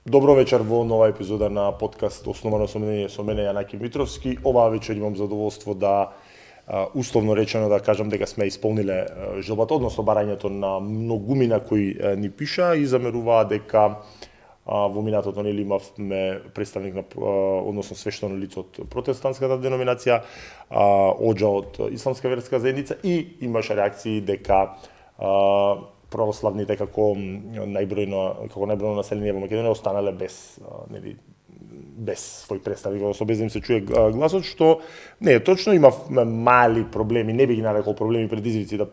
Добро вечер во нова епизода на подкаст Основано со мене Јанаки Митровски. Оваа вечер имам задоволство да условно речено да кажам дека сме исполниле желбата, односно барањето на многумина кои ни пиша и замеруваа дека во минатото нели имавме представник на односно свештено лице од протестантската деноминација, оџа од исламска верска заедница и имаше реакции дека православните како најбројно население во Македонија останале без свој представник, односно без да им се чуе гласот, што не е точно. Имавме мали проблеми, не би ги нарекол проблеми, предизвици да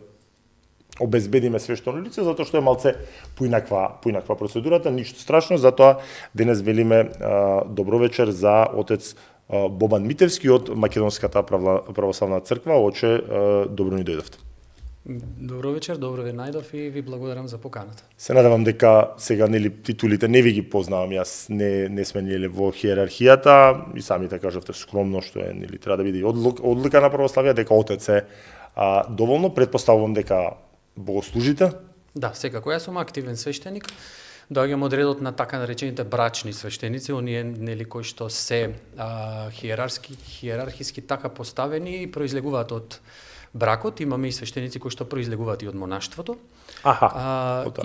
обезбедиме свештено лице, затоа што е малце поинаква процедурата, ништо страшно, затоа денес велиме добро вечер за отец Бобан Митевски од Македонската православна црква. Оче, добро ни дојдовте. Добро вечер, добро ве најдов и ви благодарам за поканата. Се надевам дека сега нели титулите не ви ги познавам, јас не сме нели во хиерархијата и самите кажавте скромно што е нели треба да биде одлика на православие дека отец е доволно. Претпоставувам дека богослужите. Да, секако јас сум активен свештеник. Доаѓам од редот на така наречените брачни свештеници, оние нели кои што се хиерархиски така поставени и произлегуваат од бракот. Имаме и свештеници кои што произлегуваат и од монаштвото.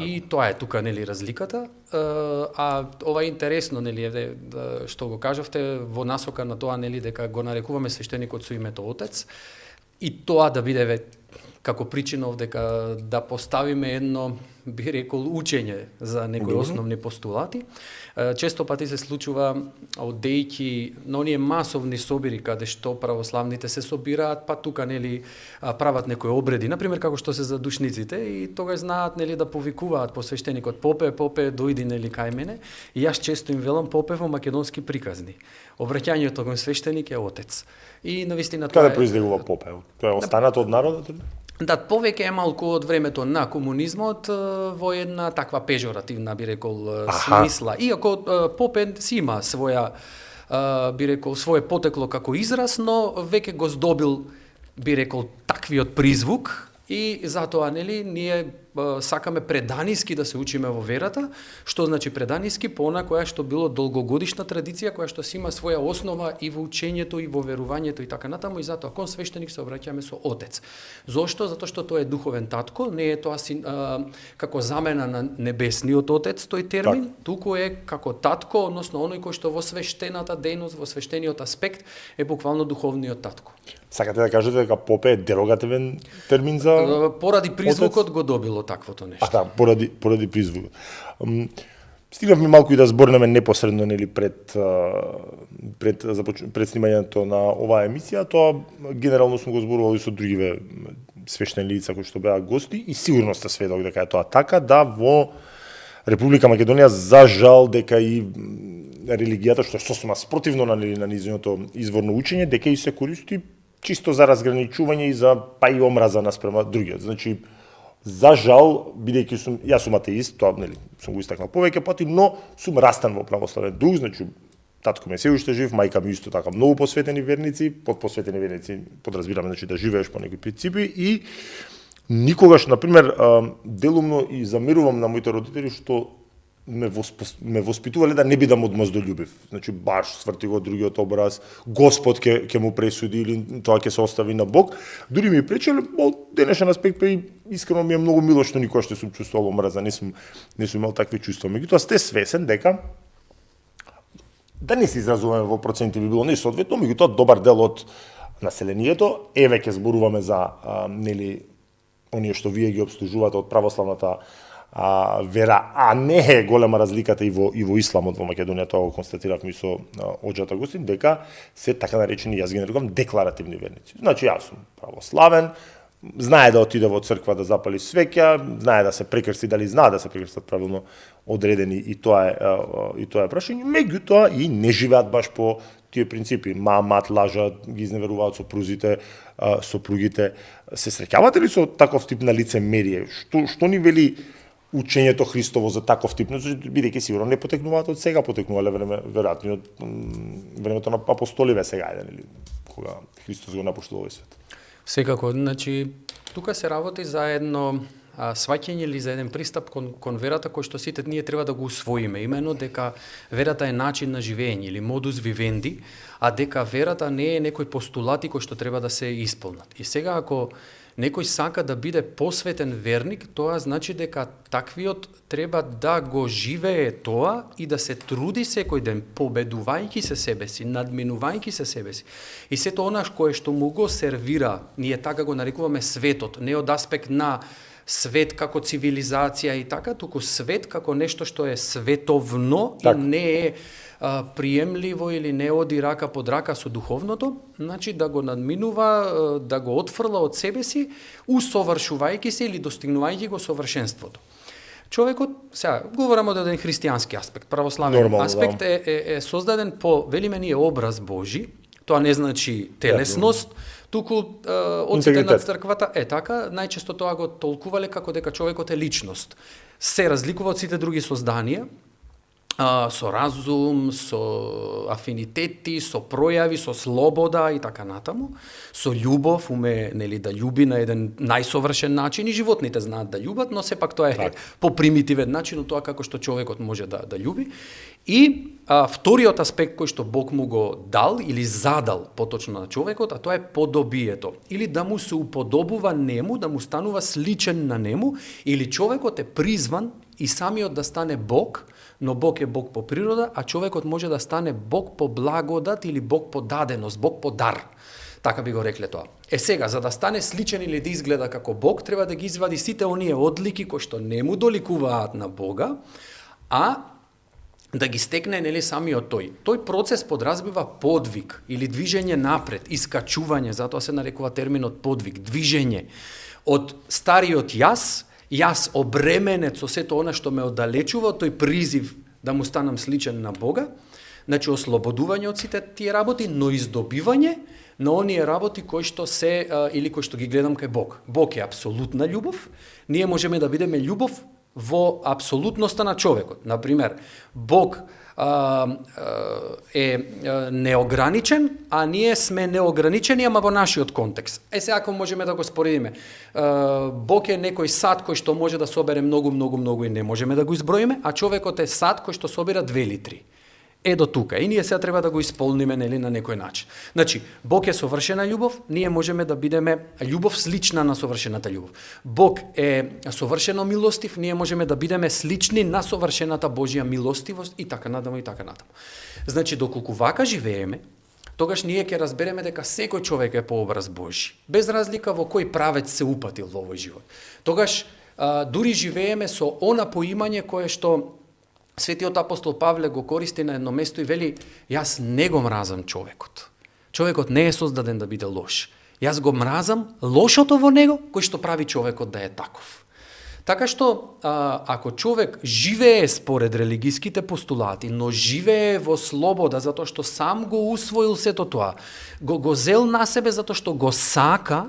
И тоа е тука нели разликата. Ова е интересно нели што го кажавте во насока на тоа нели дека го нарекуваме свештеникот со името Отец и тоа да биде како причинов дека да поставиме едно, би рекол, учење за некои основни постулати. Често пати се случува одејќи на оние масовни собири каде што православните се собираат, па тука нели прават некои обреди, например како што се за душниците, и тогаш знаат нели да повикуваат по свештеникот попе, дојди нели кај мене. И јас често им велам попе во македонски приказни. Обраќањето кон свештеник е Отец. И навистина тоа Каде произлегува попе? Тоа е останато од народот? Да, повеќе е малку од времето на комунизмот во една таква пежоративна, би рекол, смисла. Иако попе си има своја, би рекол, свое потекло како израз, но веќе го здобил, би рекол, таквиот призвук и затоа нели ние сакаме преданиски да се учиме во верата. Што значи преданиски? По она која што било долгогодишна традиција, која што си има своја основа и во учењето и во верувањето и така натаму, и затоа кон свештеник се обраќаме со Отец. Зошто? Затоа што тоа е духовен татко, не е тоа како замена на небесниот Отец тој термин, туку е како татко, односно оној кој што во свештената дејност, во свештениот аспект е буквално духовниот татко. Сакате да кажете дека попе е дерогативен термин за поради призвукот го добило таквото нешто. Да, поради призвукот. Стигнавме малку и да зборнеме непосредно нели пред снимањето на оваа емисија, тоа генерално сум го зборувал и со другиве свештени лица кои што беа гости и сигурно сте сведок дека е тоа така, да во Република Македонија за жал дека и религијата што е сосема спротивно на низиното изворно учење, дека и се користи чисто за разграничување и за па и омраза наспрема другиот. Значи, за жал, бидејќи јас сум атеист, тоа нели сум го истакнал повеќе пати, но сум растан во православен дух, значи татко ми е се уште жив, мајка ми исто така многу посветени верници, под посветени верници подразбираме значи да живееш по некои принципи и никогаш, например, делумно и замерувам на моите родители што ме воспитувале да не бидам одмаздолюбив. Значи баш сврти го другиот образ, Господ ќе му пресуди или тоа ќе се остави на Бог. Дури ми пречеле, од денешен аспект, и искрено ми е многу мило што никош не сум чувствувал омраза, не сум имал такви чувства. Меѓутоа сте свесен дека да не се изразуваме во проценти би било несоодветно, меѓутоа добар дел од населението, еве ќе зборуваме за нели оние што вие ги обслужувате од православната вера, а не е голема разликата и во исламот во Македонија, тоа го констатиравме со оџата гостин, дека се така наречени, јас ги нарекувам, декларативни верници. Значи јас сум православен, знае да отиде во црква да запали свеќа, знае да се прекрсти, дали знае да се прекрстат правилно одредени, и тоа е прашање, меѓутоа и не живеат баш по тие принципи. Мат лажат, ги изневеруваат сопругите. Се среќавате ли со таков тип на лицемерие? Што ни вели учењето Христово за таков тип, бидејќи сигурно не потекнуваат од сега, потекнувале веројатно од времето на апостоливе сега, кога Христос го напушти овој свет. Секако, значи тука се работи за едно сваќање или за еден пристап кон верата кој што сите ние треба да го усвоиме, именно дека верата е начин на живење или modus vivendi, а дека верата не е некои постулати кои што треба да се исполнат. И сега ако некој сака да биде посветен верник, тоа значи дека таквиот треба да го живее тоа и да се труди секој ден, победувајќи се себе си, надминувајќи се себе си. И сето она кое што му го сервира, ние така го нарекуваме светот, не од аспект на свет како цивилизација и така, туку свет како нешто што е световно и не е приемливо или не оди рака под рака со духовното, значи да го надминува, да го отфрла од себе си, усовршувајќи се или достигнувајќи го совршенството. Човекот, сега, говорам од еден христијански аспект, православен аспект е создаден по, велиме ние, образ Божи, тоа не значи телесност, туку отците на црквата е така, најчесто тоа го толкувале како дека човекот е личност. Се разликува од сите други созданија, со разум, со афинитети, со пројави, со слобода и така натаму, со љубов, уме нели да љуби на еден најсовршен начин и животните знаат да љубат, но сепак тоа е попримитивен начин од тоа како што човекот може да љуби. И вториот аспект кој што Бог му го дал или задал поточно на човекот, а тоа е подобието, или да му се уподобува нему, да му станува сличен на нему, или човекот е призван и самиот да стане Бог, но Бог е Бог по природа, а човекот може да стане Бог по благодат или Бог по даденост, Бог по дар. Така би го рекле тоа. Сега, за да стане сличен или да изгледа како Бог, треба да ги извади сите оние одлики кои што не му доликуваат на Бога, а да ги стекне нели самиот тој. Тој процес подразбива подвиг или движење напред, искачување, затоа се нарекува терминот подвиг, движење од стариот јас обременет со сето она што ме оддалечува, тој призив да му станам сличен на Бога, значи ослободување од сите тие работи, но издобивање на оние работи кои што се или кои што ги гледам кај Бог. Бог е апсолутна љубов, ние можеме да бидеме љубов во апсолутноста на човекот. Например, Бог е неограничен, а ние сме неограничени, ама во нашиот контекст. Сега ако можеме да го споредиме, Бог е некој сад кој што може да собере многу и не можеме да го изброиме, а човекот е сад кој што собира 2 литри. До тука. И ние сега треба да го исполниме нели на некој начин. Значи, Бог е совршена љубов, ние можеме да бидеме љубов слична на совршената љубов. Бог е совршено милостив, ние можеме да бидеме слични на совршената Божја милостивост и така натаму и така натаму. Значи, доколку вака живееме, тогаш ние ќе разбереме дека секој човек е по образ Божи, без разлика во кој правец се упатил во овој живот. Тогаш дури живееме со она поимање кое што Светиот апостол Павле го користи на едно место и вели: јас не го мразам човекот. Човекот не е создаден да биде лош. Јас го мразам лошото во него, кој што прави човекот да е таков. Така што, ако човек живее според религиските постулати, но живее во слобода, затоа што сам го усвоил сето тоа, го зел на себе затоа што го сака,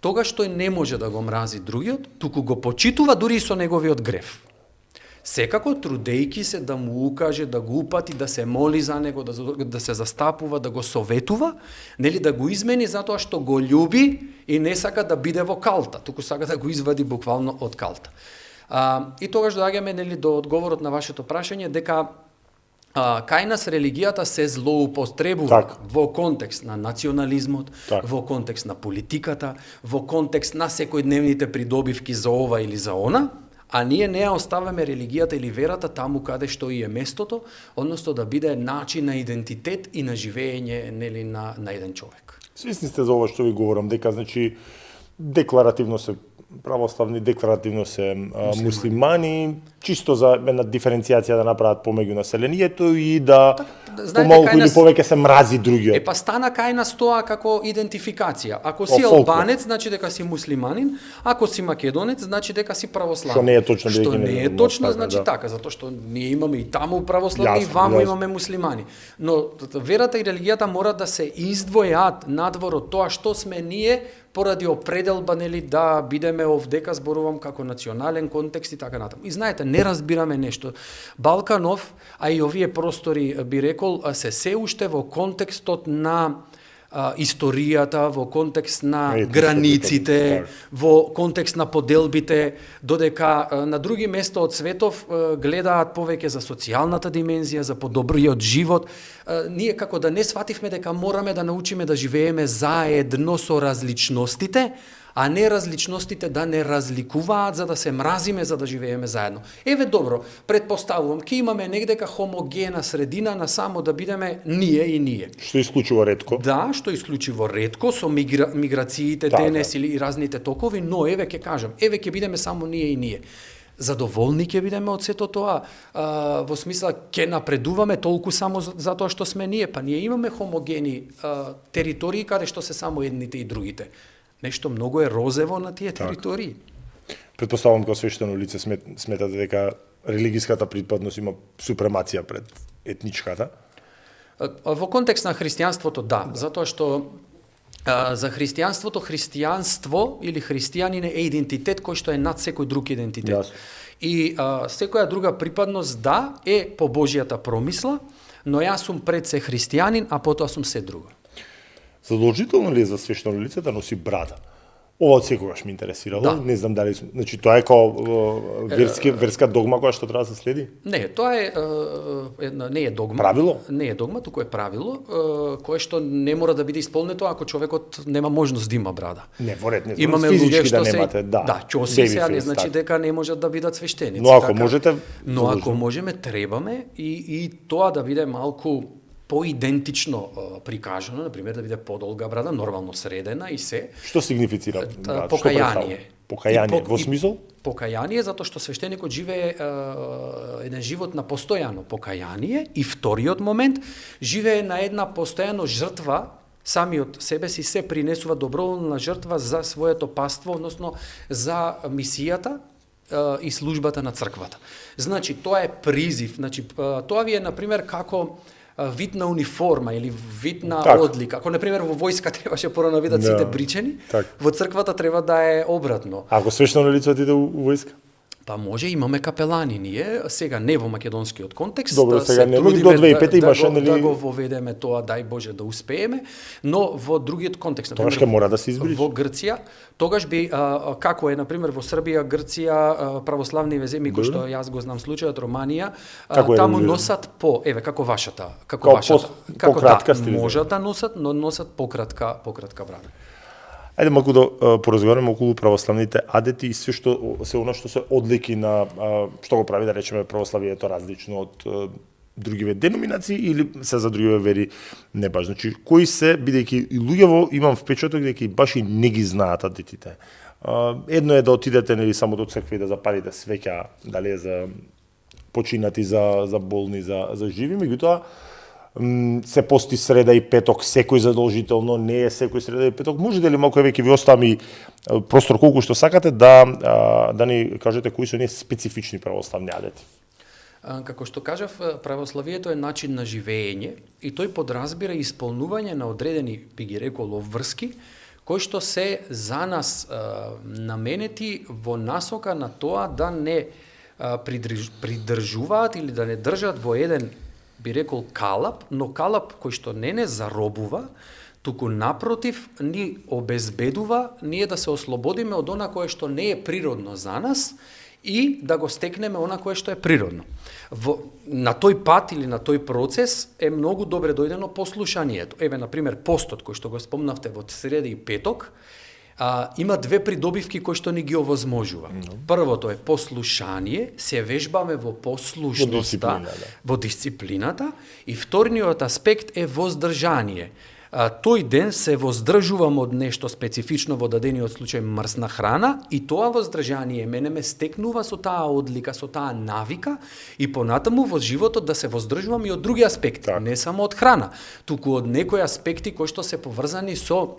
тогаш тој не може да го мрази другиот, туку го почитува дури и со неговиот грев. Секако трудејќи се да му укаже, да го упати, да се моли за него, да се застапува, да го советува, нели да го измени затоа што го љуби и не сака да биде во калта, туку сака да го извади буквално од калта. И тогаш доаѓаме нели до одговорот на вашето прашање дека кај нас религијата се злоупотребува во контекст на национализмот, во контекст на политиката, во контекст на секојдневните придобивки за ова или за она, а ние не ја оставаме религијата или верата таму каде што и е местото, односно да биде начин на идентитет и на живење нели на еден човек. Свесни сте за ова што ви говорам, дека значи декларативно се православни, декларативно се муслимани, чисто за една диференцијација да направат помеѓу населението и да помалку или повеќе се мрази другиот. Па стана кај нас тоа како идентификација. Ако си албанец, значи дека си муслиманин, ако си македонец, значи дека си православен. Што не е точно, што не е точно, значи така, затоа што ние имаме и таму православни, и ваму имаме муслимани. Но верата и религијата мора да се издвојат надвор од тоа што сме ние поради определба нели да бидеме овдека, зборувам како национален контекст и така натаму. И знаете, не разбираме нешто. Балканов, а и овие простори би рекол се уште во контекстот на историјата, во контекст на границите, во контекст на поделбите, додека на други места од светов гледаат повеќе за социјалната димензија, за подобриот живот. Ние како да не свативме дека мораме да научиме да живееме заедно со различностите, а не различностите да не разликуваат за да се мразиме за да живееме заедно. Еве добро, предпоставувам, ќе имаме негдека хомогена средина на само да бидеме ние и ние. Што исклучиво ретко. Да, што исклучиво ретко со миграциите денес или разните токови, но еве ќе кажам, еве ќе бидеме само ние и ние. Задоволни ќе бидеме од сето тоа, во смисла ќе напредуваме толку само затоа што сме ние, па ние имаме хомогени територии каде што се само едните и другите. Нешто многу е розево на тие територии. Предпоставувам како свештено лице сметате дека религиската припадност има супремација пред етничката? Во контекст на христијанството да, затоа што за христијанство или христијанин е идентитет кој што е над секој друг идентитет. И секоја друга припадност да е по Божјата промисла, но јас сум пред се христијанин, а потоа сум се друго. Задолжително ли е за свештено лице да носи брада? Ова од секогаш ме интересирало. Не знам дали, значи тоа е како верска догма која што треба да се следи? Не, тоа е не е догма. Правило? Не е догма, туку е правило кое што не мора да биде исполнето ако човекот нема можност да има брада. Не, во ред, не имаме физички да немате, да, ќоси се, не значи дека не можат да бидат свештеници. Но ако можете, но ако можеме, требаме и тоа да биде малку поидентично прикажано, например, да биде подолга брада, нормално средена и се. Што сигнифицира брада? Покаяние. Покаяние, во смисол? Покаяние, затоа што свештеникот живее еден живот на постојано покаяние и вториот момент, живее на една постојано жртва, самиот себе си се принесува доброволна жртва за своето паство, односно за мисијата и службата на црквата. Значи, тоа е призив, значи, тоа ви е, например, како вид на униформа или вид на одлика. Ако, например, во војска требаше порано видат сите бричени, во црквата треба да е обратно. Ако свештено лице отиде у војска? Па може, имаме капелани ние, сега не во македонскиот контекст. Добро, сега не, до 2005 имаше, нели? Да го воведеме тоа, дај Боже да успееме, но во другиот контекст, например, тогаш ќе мора да се избрише. Во Грција, тогаш би, како е, например, во Србија, Грција, православни земји, кои што јас го знам случајот, Романија, таму носат еве, како вашата, како пократка стил. Можат да носат, но носат пократка брада. Ајде малку да поразговараме околу православните адети и се она што се одлики на што го прави да речеме православието различно од другиве деноминации или се за другиве вери не баш. Значи кои се, бидејќи и луѓево имам впечаток дека и баш и не ги знаат адетите. Едно е да отидете нели само до црква и да запалите свеќа, дали е за починати, за болни, за живи, меѓутоа се пости среда и петок, секој задолжително, не е секој среда и петок. Можете ли малку веќе ви оставам и простор колку што сакате да ни кажете кои се оние специфични православни адети? Како што кажав, православието е начин на живење и тој подразбира исполнување на одредени, би ги рекол, обврски, кои што се за нас наменети во насока на тоа да не придржуваат или да не држат во еден, би рекол, калап, но калап кој што не заробува, туку напротив ни обезбедува ние да се ослободиме од она кое што не е природно за нас и да го стекнеме она кое што е природно. На тој пат или на тој процес е многу добре дојдено послушанието. Еве, например, постот кој што го спомнавте во среда и петок, има две придобивки кои што ни ги овозможува. Првото е послушание, се вежбаме во послушноста, во дисциплината, и вторниот аспект е воздржание. Тој ден се воздржувам од нешто специфично во дадениот случај мрсна храна и тоа воздржание мене ме стекнува со таа одлика, со таа навика и понатаму во животот да се воздржувам и од други аспекти, не само од храна, туку од некои аспекти кои што се поврзани со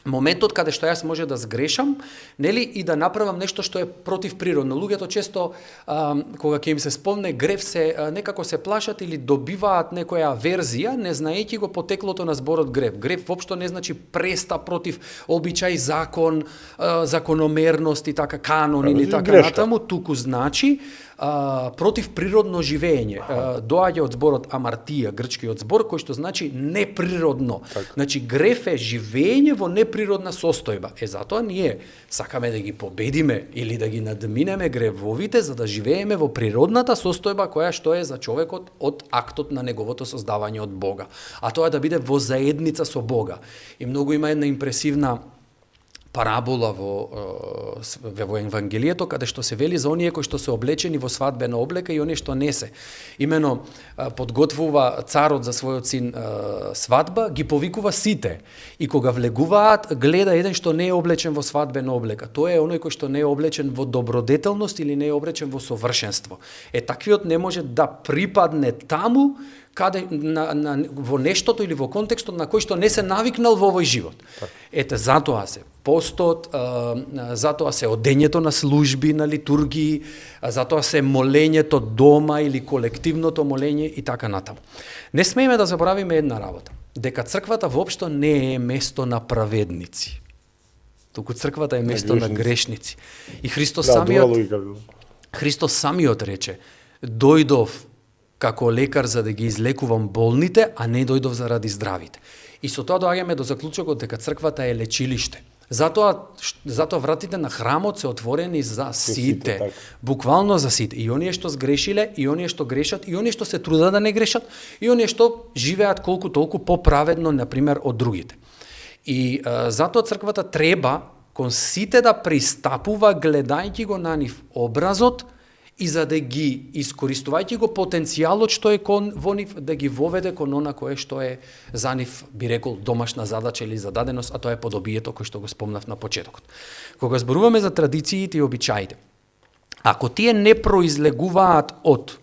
моментот каде што јас може да сгрешам, нели, и да направам нешто што е против природно. Луѓето често кога ќе им се спомне грев се некако се плашат или добиваат некоја верзија, не знаејќи го потеклото на зборот грев. Грев воопшто не значи преста против обичај, закон, закономерност и така канон или така натаму, туку значи против природно живење. Доаѓа од зборот амартија, грчкиот збор, кој што значи неприродно. Значи греф е живење во неприродна состојба. Затоа ние сакаме да ги победиме или да ги надминеме гревовите за да живееме во природната состојба која што е за човекот од актот на неговото создавање од Бога. А тоа да биде во заедница со Бога. И многу има една импресивна парабола во Евангелието, каде што се вели за оние кои што се облечени во свадбена облека и оние што не се. Имено подготвува царот за својот син свадба, ги повикува сите. И кога влегуваат, гледа еден што не е облечен во свадбена облека. Тоа е оној кој што не е облечен во добродетелност или не е облечен во совршенство. Таквиот не може да припадне таму каде во нештото или во контекстот на кој што не се навикнал во овој живот. Затоа се постот, затоа се одењето на служби, на литургии, затоа се молењето дома или колективното молење и така натаму. Не смееме да заборавиме една работа, дека црквата воопшто не е место на праведници. Туку црквата е место на грешници. И Христос самиот рече: дојдов како лекар за да ги излекувам болните, а не дојдов заради здравите. И со тоа доаѓаме до заклучокот дека црквата е лечилиште. Затоа вратите на храмот се отворени за сите, буквално за сите. И оние што сгрешиле, и оние што грешат, и оние што се трудат да не грешат, и оние што живеат колку толку поправедно, например, од другите. И затоа црквата треба кон сите да пристапува гледајќи го на нив образот и за да ги искористувајќи го потенцијалот што е во нив, да ги воведе кон она кое што е за нив, би рекол, домашна задача или зададеност, а тоа е подобието кој што го спомнав на почетокот. Кога зборуваме за традициите и обичаите, ако тие не произлегуваат од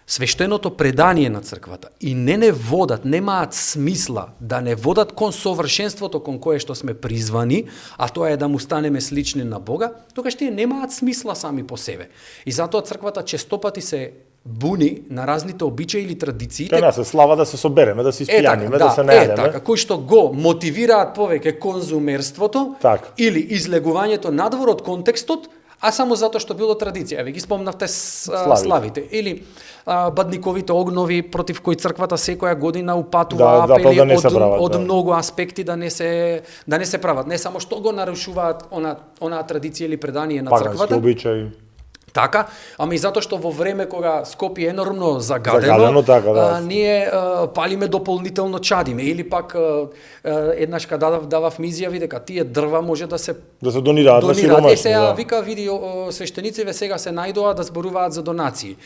свештеното предание на црквата и не водат, немаат смисла да не водат кон совршенството кон кое што сме призвани, а тоа е да му станеме слични на Бога, тогаш тие немаат смисла сами по себе. И затоа црквата честопати се буни на разните обичаи или традициите. Тоа се слава да се собереме, да се испијаниме, да се најдеме. Кои што го мотивираат повеќе конзумерството или излегувањето надвор од контекстот, а само затоа што било традиција. Еве ги спомнавте славите. Или бадниковите огнови против кои црквата секоја година упатува апели од многу аспекти да не се прават. Не само што го нарушуваат онаа традиција или предание на црквата. Пагански обичаи. Така, ама и затоа што во време кога Скопје е енормно загадено, ние палиме дополнително чадиме. Или пак еднаш кога давав изјави дека тие дрва може да се донираат на сиромашни. Сега вика, види, свештениците сега се најдоа да зборуваат за донации.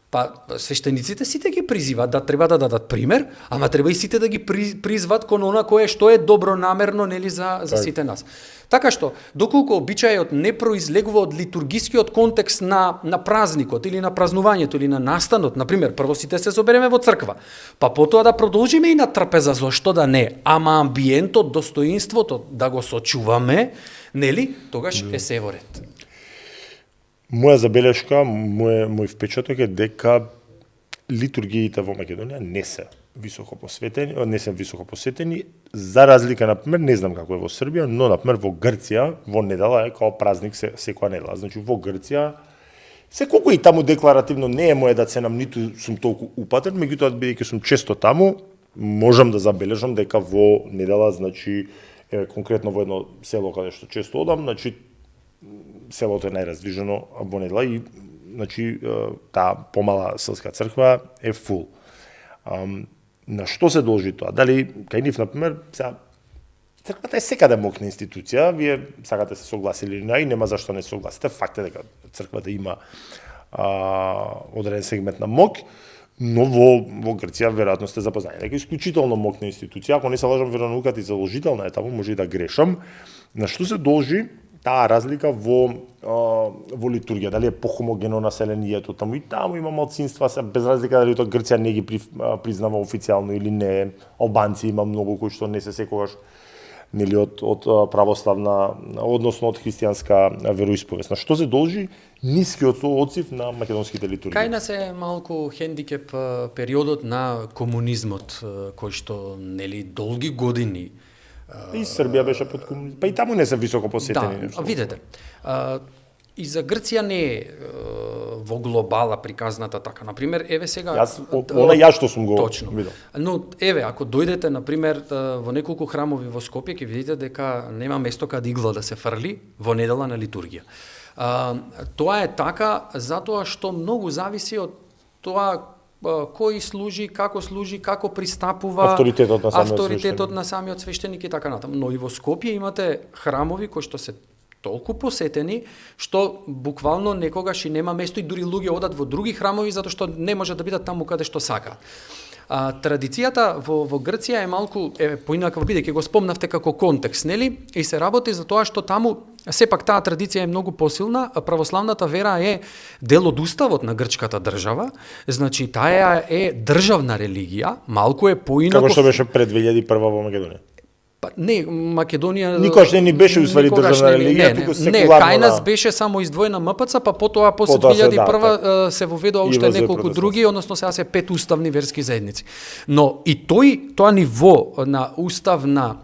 Па свештениците сите ги призиваат да треба да дадат пример, ама треба и сите да ги призват кон она кое што е добронамерно, нели, за сите нас. Така што, доколку обичајот не произлегува од литургискиот контекст на празникот или на празнувањето или на настанот, например, прво сите се собереме во црква, па потоа да продолжиме и на трпеза, зошто да не, ама амбиентот, достоинството да го сочуваме, нели, тогаш е се во ред. Моја забелешка, мој впечаток е дека литургиите во Македонија не се високо посветени, за разлика, например, не знам како е во Србија, но, например, во Грција, во недела е као празник секоја недела. Значи, во Грција, секолку и таму декларативно не е моја да ценам, ниту сум толку упатен, меѓутоа, бидејќи сум често таму, можам да забележам дека во недела, значи, конкретно во едно село каде што често одам, значи, селото е најраздвижено во недела и, значи, таа помала селска црква е фул. На што се должи тоа? Дали кај нив, например, црквата е секаде мокна институција, вие сакате се согласили или не, и нема зашто не согласите. Факт е дека црквата има одреден сегмент на мок, но во Грција веројатно сте запознаени дека исклучително мокна институција. Ако не се лажам, веројатно и заложителна е таму, може и да грешам. На што се должи таа разлика во литургија? Дали е похомогено населението таму? И таму има малцинства, без разлика дали тоа Грција не ги признава официјално или не. Албанци има многу кои што не се секогаш, нели, од православна, односно од христијанска вероисповест. На што се должи нискиот одцив на македонските литургии? Кај нас е малку хендикеп периодот на комунизмот, кој што, нели, долги години и Србија беше под комунизм. Па и таму не се високо посетени. Да, видете. И за Грција не е во глобала приказната така. Например, еве сега Јас што сум го точно видел. Но еве ако дојдете например во неколку храмови во Скопје ќе видите дека нема место каде игла да се фрли во недела на литургија. Тоа е така затоа што многу зависи од тоа кој служи, како пристапува авторитетот на самиот свештеник и така натаму. Но и во Скопје имате храмови кои што се толку посетени што буквално некогаш и нема место и дури луѓе одат во други храмови затоа што не може да бидат таму каде што сака. Традицијата во Грција е малку поинаква, бидејќи го спомнавте како контекст, нели? И се работи за тоа што таму сепак таа традиција е многу посилна, православната вера е дел од уставот на грчката држава, значи таа е државна религија, малку е поинако како што беше пред 2001 во Македонија. Па не, Македонија никогаш не ни беше уствари државна религија, туку секуларна. Не, кај нас беше само издвоена МПЦ, па потоа после 2001 се воведува уште неколку други, односно сега се 5 уставни верски заедници. Но и тоа ниво на уставна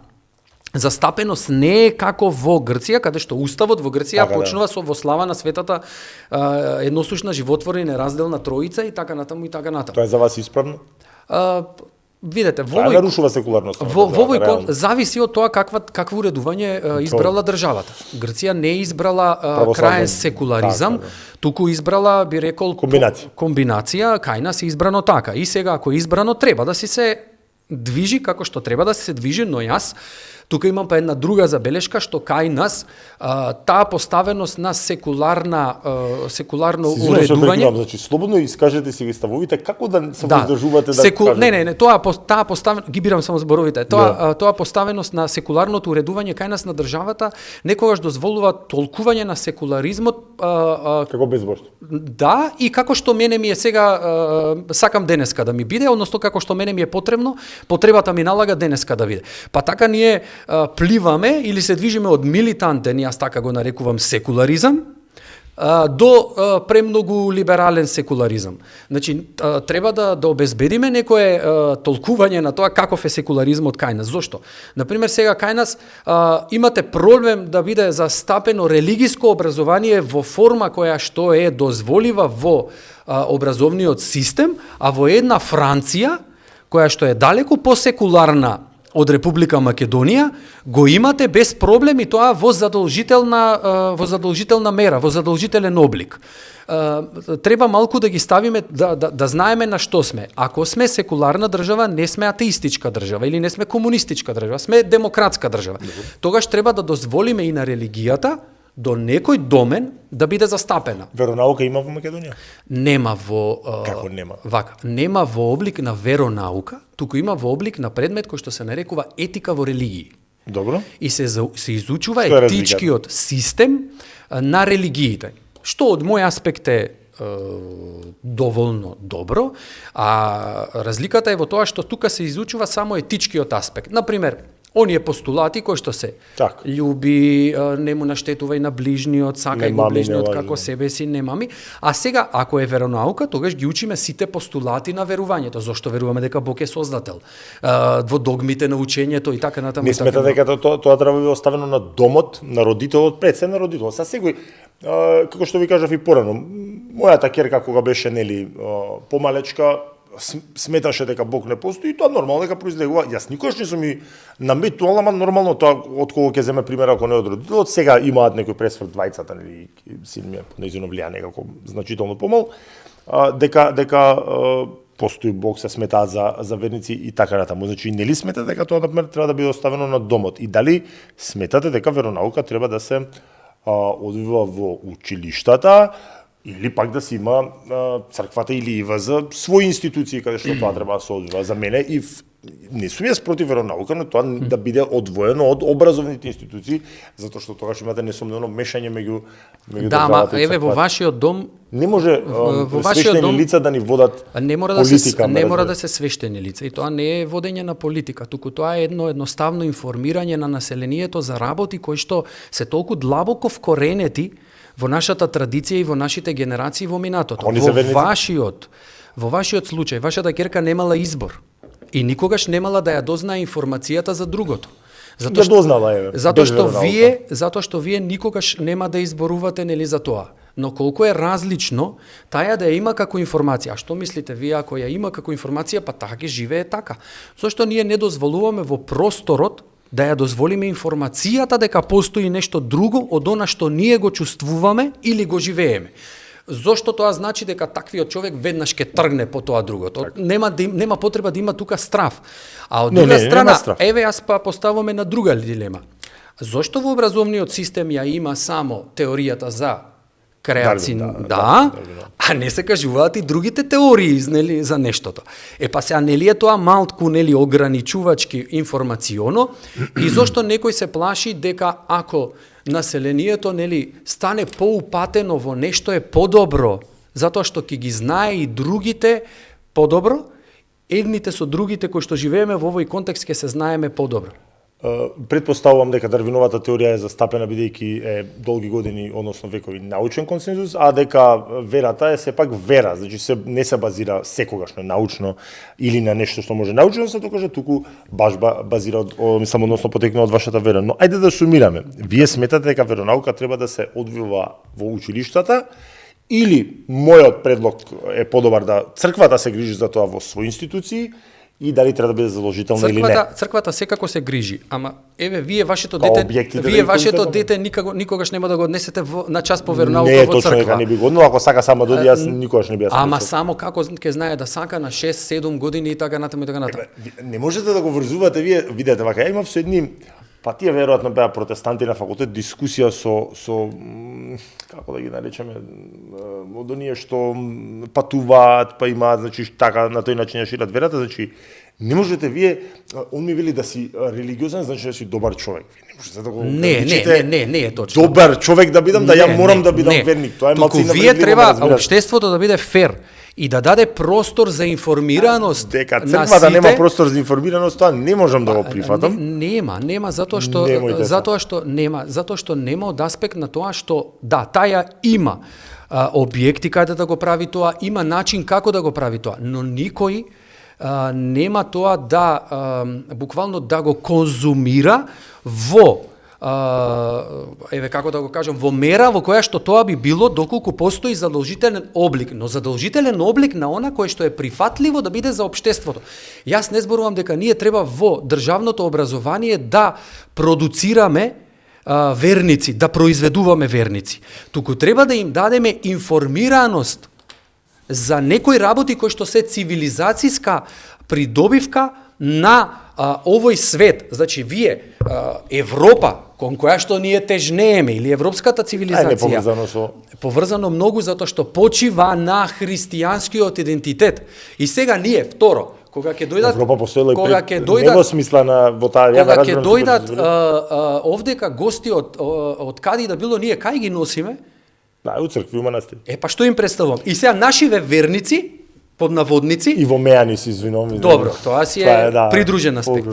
застапеност не е како во Грција, каде што уставот во Грција почнува со во слава на светата едносушна животворна и неразделна троица и така натаму и така натаму. Тоа е за вас исправно? Видете, нарушува секуларноста. Во овој зависи од тоа какво уредување избрала државата. Грција не избрала краен секуларизам, туку избрала, би рекол, комбинација, кај нас е избрано така. И сега, ако е избрано, треба да си се движи како што треба да се движи, но јас тука имам па една друга забелешка што кај нас таа поставеност на секуларно уредување. Значи слободно искажете си ги ставовите, како да се воздржувате да кажете? Не, таа поставеност, ги бирам само зборовите. Тоа поставеност на секуларното уредување кај нас на државата некогаш дозволува толкување на секуларизмот како безбожно. Да, и како што мене ми е сега сакам денеска да ми биде, односно како што мене ми е потребно, потребата ми налага денеска да биде. Па така ние пливаме или се движиме од милитантен, јас така го нарекувам, секуларизам, до премногу либерален секуларизам. Значи, треба да обезбедиме некое толкување на тоа каков е секуларизмот кај нас. Зошто? Например, сега кај нас имате проблем да биде застапено религиско образование во форма која што е дозволива во образовниот систем, а во една Франција, која што е далеку посекуларна од Република Македонија, го имате без проблем и тоа во задолжителна мера, во задолжителен облик. Треба малку да ги ставиме, да знаеме на што сме. Ако сме секуларна држава, не сме атеистичка држава или не сме комунистичка држава, сме демократска држава. Тогаш треба да дозволиме и на религијата до некој домен да биде застапена. Веронаука има во Македонија? Нема во Како нема? Нема во облик на веронаука, туку има во облик на предмет кој што се нарекува етика во религии. Добро. И се изучува етичкиот систем на религиите. Што од мој аспект е доволно добро, а разликата е во тоа што тука се изучува само етичкиот аспект. Например, оние постулати кои што се љуби, не му наштетувај на ближниот, сакај го ближниот како себе си, не мами. А сега, ако е веронаука, тогаш ги учиме сите постулати на верувањето. Зошто веруваме дека Бог е создател? Во догмите на учењето и така натаму. Не смета дека тоа треба да биде оставено на домот, на родителот, пред се на родителот. Са секој, како што ви кажав и порано, мојата ќерка кога беше помалечка, сметаше дека Бог не постои, и тоа нормално дека произлегува. Јас никогаш не сум и наметувал, ама нормално тоа од кого ќе земе пример ако не од родителот. Сега имаат некој пресврт двајцата, нели, син ми е по нејзино влијание како значително помал, дека постои Бог, се сметаат за верници и така натаму. Значи, нели сметате дека тоа например треба да биде оставено на домот? И дали сметате дека веронаука треба да се одвива во училиштата, или пак да се има црквата или ИВЗ своји институции каде што тоа треба да се одвива? За мене и не сум јас против веронаука, но тоа да биде одвоено од образовните институции, затоа што тогаш имате несомнено мешање меѓу државата и црквата. Во вашиот дом не може свештени лица да ни водат политика. Не мора да се свештени лица, и тоа не е водење на политика, туку тоа е едноставно информирање на населението за работи кои што се толку длабоко вкоренети во нашата традиција и во нашите генерации во минатото. Во вашиот случај, вашата ќерка немала избор и никогаш немала да ја дознае информацијата за другото. Затоа што вие никогаш нема да изборувате нели за тоа. но колку е различно таја да ја има како информација. А што мислите вие ако ја има како информација, па таа ќе живее така? Зошто ние не дозволуваме во просторот да ја дозволиме информацијата дека постои нешто друго од она што ние го чувствуваме или го живееме? Зошто тоа значи дека таквиот човек веднаш ќе тргне по тоа другото? Нема потреба да има тука страв. А од друга страна, еве јас па поставуваме на друга дилема. Зошто во образовниот систем ја има само теоријата за креација, а не се кажуваат и другите теории, нели, за нештото. Па сега нели е тоа малтку, нели, ограничувачки информационо, и зошто некој се плаши дека ако населението, нели, стане поупатено во нешто е подобро, затоа што ќе ги знае и другите подобро, едните со другите кои што живееме во овој контекст ќе се знаеме подобро. Предпоставувам дека Дарвиновата теорија е застапена бидејќи е долги години, односно векови, научен консензус, а дека верата е сепак вера, значи не се базира секогаш на научно или на нешто што може научно да се докаже, туку баш базира мислам односно потекнува од вашата вера. Но ајде да сумираме. Вие сметате дека веронаука треба да се одвива во училиштата, или мојот предлог е подобар да црквата се грижи за тоа во своји институции, и дали треба да биде задолжително или не? Црквата секако се грижи, ама еве вие вашето дете никогаш нема да го однесете на час по вернаука во црква. Не е точно дека не би годно, ако сака само дојде, јас никогаш не би јас. Ама само како ќе знае да сака на 6-7 години и така натаму и така натаму. Не можете да го врзувате вие, видете вака, ја имав со едни, па тие веројатно беа протестанти на факултет, дискусија со како да ги наречеме, од оние што патуваат, па имаат, значи така на тој начин ја шират верата, значи не можете вие, он ми вели да си религиозен, значи да си добар човек. Не можете да го не е точно. Добар човек да бидам, да ја морам да бидам верник. Тоа е малку инака. Вие треба општеството да биде фер и да даде простор за информираност. Дека црквата нема простор за информираност, тоа не можам да го прифатам. Нема затоа што нема од аспект на тоа што да, таја има објекти каде да го прави тоа, има начин како да го прави тоа, но никој нема тоа да буквално да го конзумира во еве како да го кажам, во мера во која што тоа би било доколку постои задолжителен облик, но задолжителен облик на она кое што е прифатливо да биде за општеството. Јас не зборувам дека ние треба во државното образование да продуцираме верници, да произведуваме верници. Туку треба да им дадеме информираност за некои работи кои што се цивилизацијска придобивка на овој свет. Значи, вие, Европа, кон која што ние тежнееме, или европската цивилизација, поврзано многу затоа што почива на христијанскиот идентитет. И сега ние, второ, кога ќе дојдат, Европа постоела и пред него смисла на во таа ја кога ќе дојдат овдека гости од каде да било, ние кај ги носиме? Да, у цркви, у манастир. Па што им представувам? И сега нашиве верници, под наводници. И во мејани си извинувам. Добро, тоа си е придружен аспект.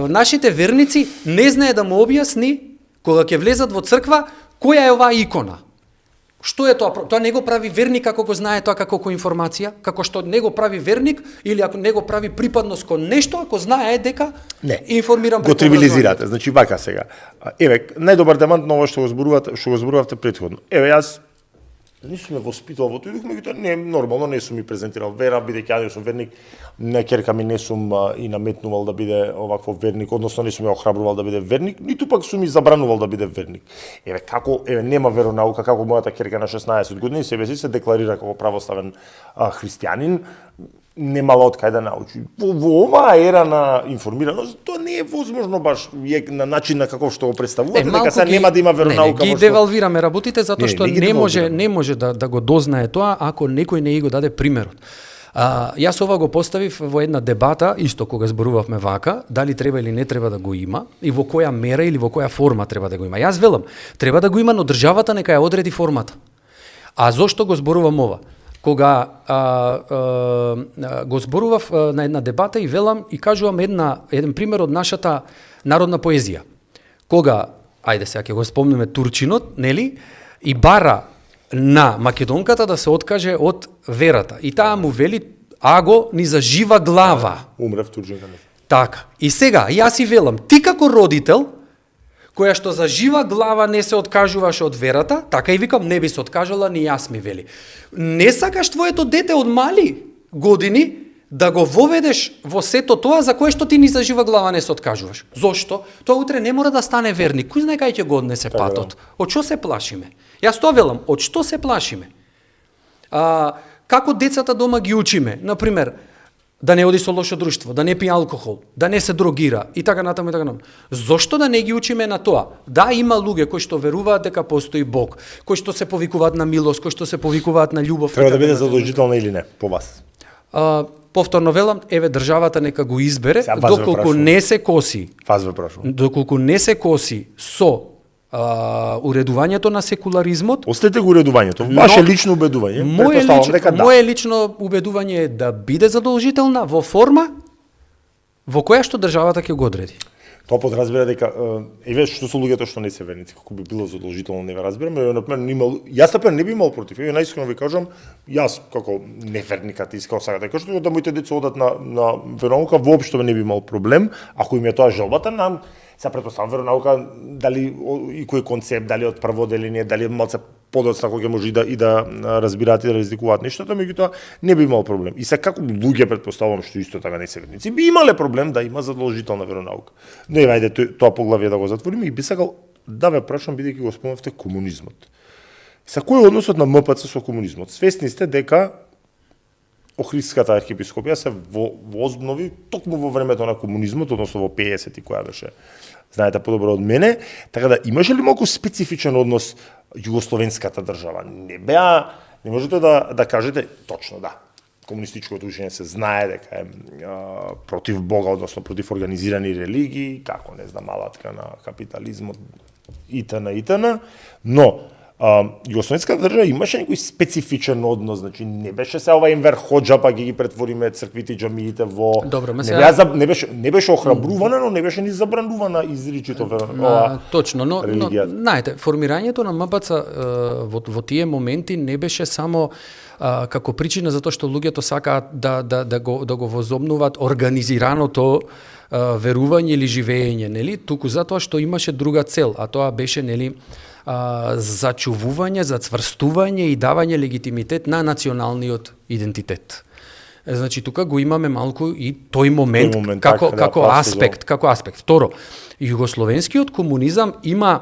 Нашите верници не знае да му објасни кога ќе влезат во црква која е оваа икона. Што е тоа? Тоа не го прави верник ако го знае тоа како информација, како што не го прави верник или ако не го прави припадност кон нешто, ако знае дека информиран го тривилизирате. Значи вака сега. Еве, најдобар демант на ова што го зборувавте претходно. Еве, јас не сум ме воспитал во тој дух, меѓутоа не нормално не сум ми презентирал вера, бидејќи ја сум верник, на ќерка ми не сум и наметнувал да биде овакво верник, односно не сум ја охрабрувал да биде верник, ниту пак сум и забранувал да биде верник. Еве како нема веронаука, како мојата ќерка на 16 години себе си се декларира како православен христијанин, немала од кај да научи. Во оваа ера на информираност, тоа не е возможно баш на начин на каков што го представувате, дека се нема да има веронаука. Ги девалвираме работите затоа што не може да го дознае тоа ако некој не го даде примерот. Јас ова го поставив во една дебата, исто кога зборувавме вака, дали треба или не треба да го има и во која мера или во која форма треба да го има. Јас велам, треба да го има, но државата нека ја одреди формата. А зошто го зборувам ова? Кога го зборував на една дебата и велам и кажувам еден пример од нашата народна поезија. Кога, ајде сега ќе го спомнеме Турчинот, нели, и бара на македонката да се откаже од верата. И таа му вели, аго ни за жива глава. Умрев Турчинка. Така. И сега, јас си велам, ти како родител, која што за жива глава не се откажуваше од верата, така и викам, не би се откажала, ни јас ми вели. Не сакаш твоето дете од мали години да го воведеш во сето тоа за кое што ти ни за жива глава не се откажуваш. Зошто? Тоа утре не мора да стане верник. Кој знае кај ќе го однесе патот? Од што се плашиме? Јас тоа велам, од што се плашиме? Како децата дома ги учиме? Например, да не оди со лошо друштво, да не пие алкохол, да не се дрогира и така натаму и така натаму. Зошто да не ги учиме на тоа? Да, има луѓе кои што веруваат дека постои Бог, кои што се повикуваат на милост, кои што се повикуваат на љубов. Треба да биде задолжително или не по вас? Повторно велам, еве државата нека го избере, доколку не се коси. Вас ве прашувам. Доколку не се коси со уредувањето на секуларизмот. Остете го уредувањето, ваше лично убедување. Мое лично убедување е да биде задолжителна во форма во која што државата ќе го одреди. Тоа подразбира дека еве што со луѓето што не се верници, како би било задолжително, не ве разбирам, јас не би имал против. Еве најискрено ви кажам, јас како неверникот искал сега да кажам да моите деца одат на веронаука, воопшто не би имал проблем, ако им е тоа желбата, нам се претпоставам веронаука дали и кој концепт, дали од прво деление, дали малце подоцна кој може и да разбираат и да разликуваат нештата, меѓутоа не би имал проблем. И се како луѓе претпоставувам што исто така не се верници, би имале проблем да има задолжителна веронаука. Но еве ајде тоа поглавие да го затвориме и би сакал да ве прашам бидејќи го спомнавте комунизмот. Са кој е односот на МПЦ со комунизмот? Свесни сте дека Охридската архиепископија се возобнови токму во времето на комунизмот, односно во 50-ти која беше, знаете подобро од мене, така да имаше ли малку специфичен однос југословенската држава? Не можете да кажете точно да. Комунистичкото учење се знае дека е против Бога, односно против организирани религии, како не знам, алатка на капитализмот итн, но југословенската држава имаше некој специфичен однос, значи не беше се ова инвер хоџа па ги претвориме црквите и џамиите во не беше охрабрувана, но не беше ни забранувана изричито точно, но знаете, формирањето на МПЦ во тие моменти не беше само како причина затоа што луѓето сакаат да го возобнуваат организираното верување или живење, нели? Туку затоа што имаше друга цел, а тоа беше, нели, зачувување, зацврстување и давање легитимитет на националниот идентитет. Значи тука го имаме малку и тој момент како аспект. Второ, југословенскиот комунизам има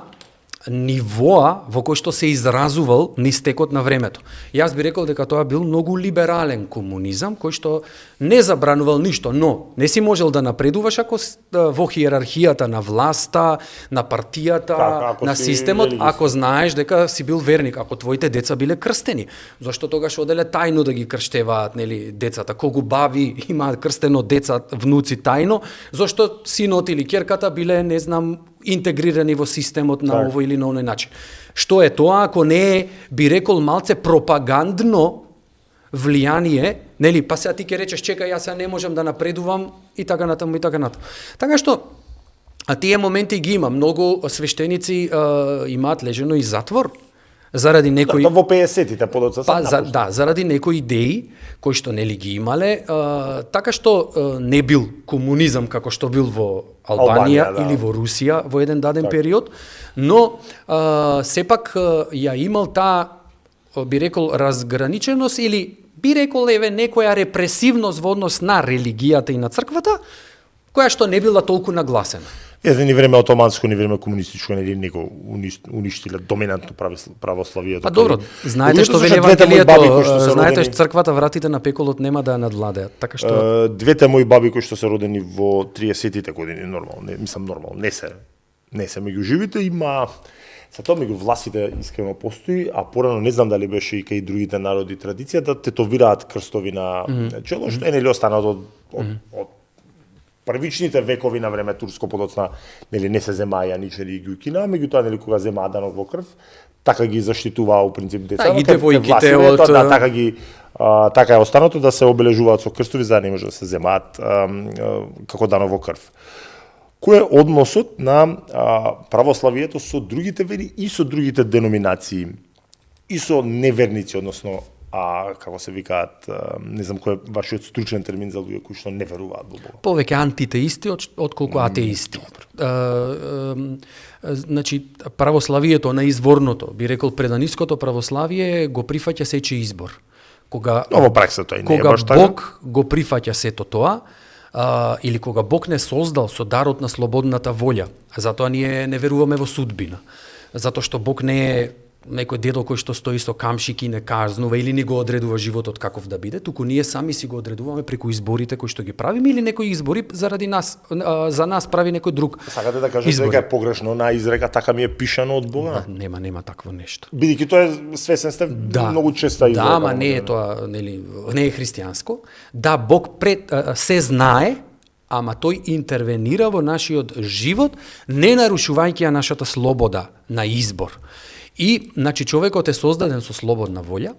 нивоа во кој што се изразувал низ текот на времето. Јас би рекол дека тоа бил многу либерален комунизам кој што не забранувал ништо, но не си можел да напредуваш ако во хиерархијата на власта, на партијата, на системот, ако знаеш дека си бил верник, ако твоите деца биле крстени. Зашто тогаш оделе тајно да ги крштеваат, нели, децата, кога баби имаат крстено деца, внуци тајно, зашто синот или ќерката биле, не знам, интегрирани во системот на овој или на оној начин. Што е тоа ако не е, би рекол, малце пропагандно влијание, нели, па сега ти ќе речеш чекај, јас не можам да напредувам и така натаму и така натаму. Така што тие моменти ги има, многу свештеници имаат лежено и затвор заради некои во 50-тите подоцна заради некои идеи кои што нели ги имале, така што не бил комунизам како што бил во Албанија или во Русија во еден даден период, но сепак ја имал таа, би рекол, разграниченост или би рекол еве некоја репресивност во однос на религијата и на црквата, која што не била толку нагласена. Ни време отоманско, ни време комунистичко, нели него уништиле доминантно православието. Па добро, знаете што вели Евангелието, знаете што црквата вратите на пеколот нема да ја надвладеат, така што двете мои баби кои што се родени во 30-тите години, нормално, не се меѓу живите, има за тоа меѓу властите искрено постои, а порано не знам дали беше и кај другите народи традиција да тетовираат крстови на чело, што е нели останато од првичните векови на време турско подоцна, нели не се земаа јаничари и ѓуќина, меѓутоа нели кога земаа данок во крв, така ги заштитуваа у принцип децата. И девојките од така е останато да се обележуваат со крстови за да не може да се земаат како данок во крв. Кој е односот на православието со другите вери и со другите деноминации и со неверници, односно како се викаат, не знам кој е вашиот стручен термин за луѓе кои што не веруваат во Бога. Повеќе антитеисти отколку атеисти. Значи, православието на изворното, би рекол преданиското православие го прифаќа сечи избор. Кога во пракса тоа и не е баш така. Бог го прифаќа сето тоа, или кога Бог не создал со дарот на слободната волја, затоа ние не веруваме во судбина. Затоа што Бог не е некој дедо кој што стои со камшики и не казнува или ни го одредува животот каков да биде, туку ние сами си го одредуваме преку изборите кои што ги правиме или некој избори заради нас, за нас прави некој друг. Сакате да кажете дека е погрешно на изрека така ми е пишано од Бога? Нема такво нешто. Бидејќи тоа е свесен сте многу често изрека. Да, ама не е тоа, нели, не е христијанско. Да, Бог се знае, ама тој интервенира во нашиот живот, не нарушувајќи ја нашата слобода на избор. И, значи, човекот е создаден со слободна волја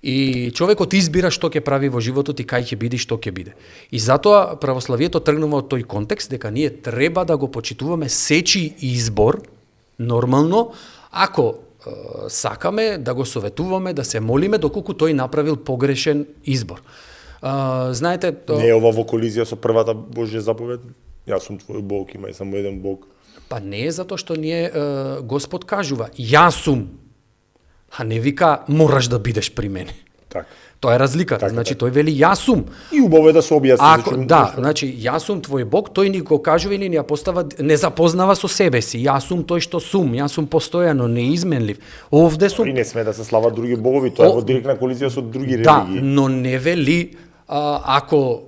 и човекот избира што ќе прави во животот и кај ќе биде и што ќе биде. И затоа православието тргнува од тој контекст дека ние треба да го почитуваме сечи избор, нормално, ако сакаме да го советуваме, да се молиме доколку тој направил погрешен избор. Знаете... Не е ова во колизија со првата Божја заповед? Јас сум твој Бог, имај само еден Бог. Па не е затоа што ние Господ кажува јас сум, а не вика мораш да бидеш при мене. Така. Тоа е разликата. Значи тој вели јас сум. И убаво е да се објасни. Значи јас сум твој Бог, тој ни го кажува или ни ја постава, не запознава со себе си. Јас сум тој што сум, јас сум постојано неизменлив. Овде сум. И не сме да се слават други богови, тоа е во директна колизија со други религии. Да, но не вели ако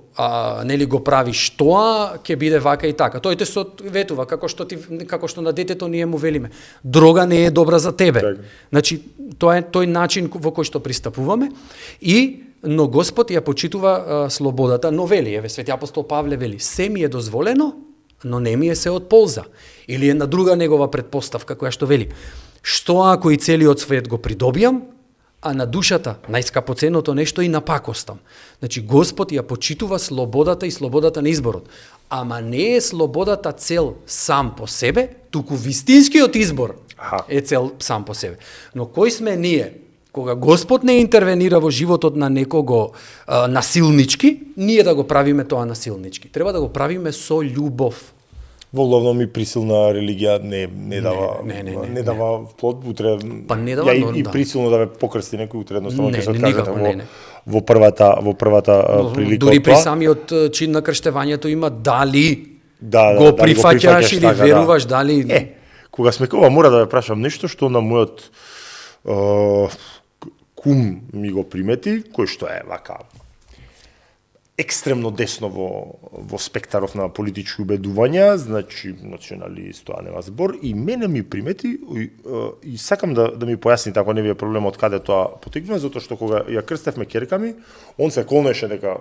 нели го правиш тоа, ќе биде вака и така. Тој те советува како што на детето ние му велиме. Дрога не е добра за тебе. Так. Значи тоа е тој начин во кој што пристапуваме но Господ ја почитува слободата, но вели, еве Свети апостол Павле вели, се ми е дозволено, но не ми е се од полза. Или една друга негова предпоставка која што вели, што ако и целиот свет го придобијам, а на душата, најскапоценното нешто и напакостам. Значи, Господ ја почитува слободата и слободата на изборот. Ама не е слободата цел сам по себе, туку вистинскиот избор е цел сам по себе. Но кој сме ние? Кога Господ не интервенира во животот на некого насилнички, ние да го правиме тоа насилнички. Треба да го правиме со љубов. Во главно ми присилна религија не дава плод, утре па не дава, и присилно да ве покрсти некој утре едноставно ќе се откажете во првата прилика. Дури при самиот чин на крштевањето има дали го прифаќаш или веруваш, дали кога сме кога мора да ве прашам нешто што на мојот кум ми го примети, кој што е вака екстремно десно во спектаров на политички убедувања, значи националист, тоа нема збор, и мене ми примети и сакам да ми појасните ако не ви е проблем од каде тоа потекнува, затоа што кога ја крстевме ќерка ми, он се колнеше дека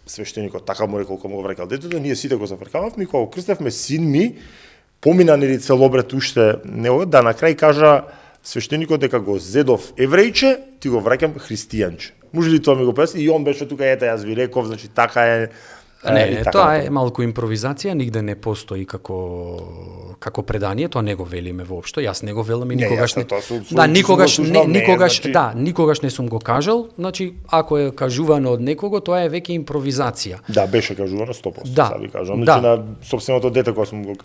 свештеникот така му рекол кога му го врекал детето, ние сите го зафркававме и кога го крстевме син ми, помина нели целобред уште не да на крај кажа свештеникот дека го зедов еврејче, ти го враќам христијанче. Може ли тоа ми го појасни? И он беше тука, ета, јас ви реков, значи така е. Не, тоа е малку импровизација, нигде не постои како предание, тоа не го велиме воопшто. Јас не го велам и никогаш не. Никогаш не сум го кажал, значи ако е кажувано од некого, тоа е веќе импровизација. Да, беше кажувано 100%, да, ви кажам, значи на сопственото дете кога сум го.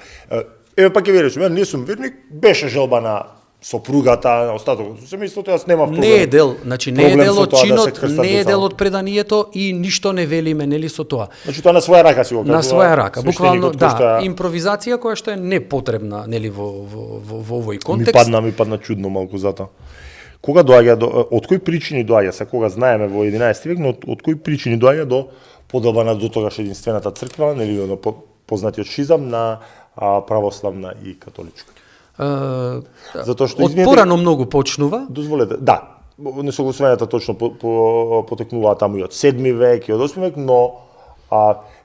Еве пак ќе ви речем, не сум верник, беше желба на сопругата, на остатокот со семејството, јас немав проблем. Не е дел, значи не е дел од чинот, не е дел од преданието и ништо не велиме нели со тоа. Значи тоа на своја рака си го кажува. На своја рака, буквално да, импровизација која што е непотребна нели во овој контекст. Ми падна чудно малку затоа. Кога доаѓа од кои причини доаѓа, се кога знаеме во 11 век, но од кои причини доаѓа до подобана до тогаш единствената црква, нели до познатиот шизам на православна и католичка. Затоа што од порано многу почнува. Дозволете, да, несогласувањата точно потекнуваат таму и од 7 век и од 8 век, но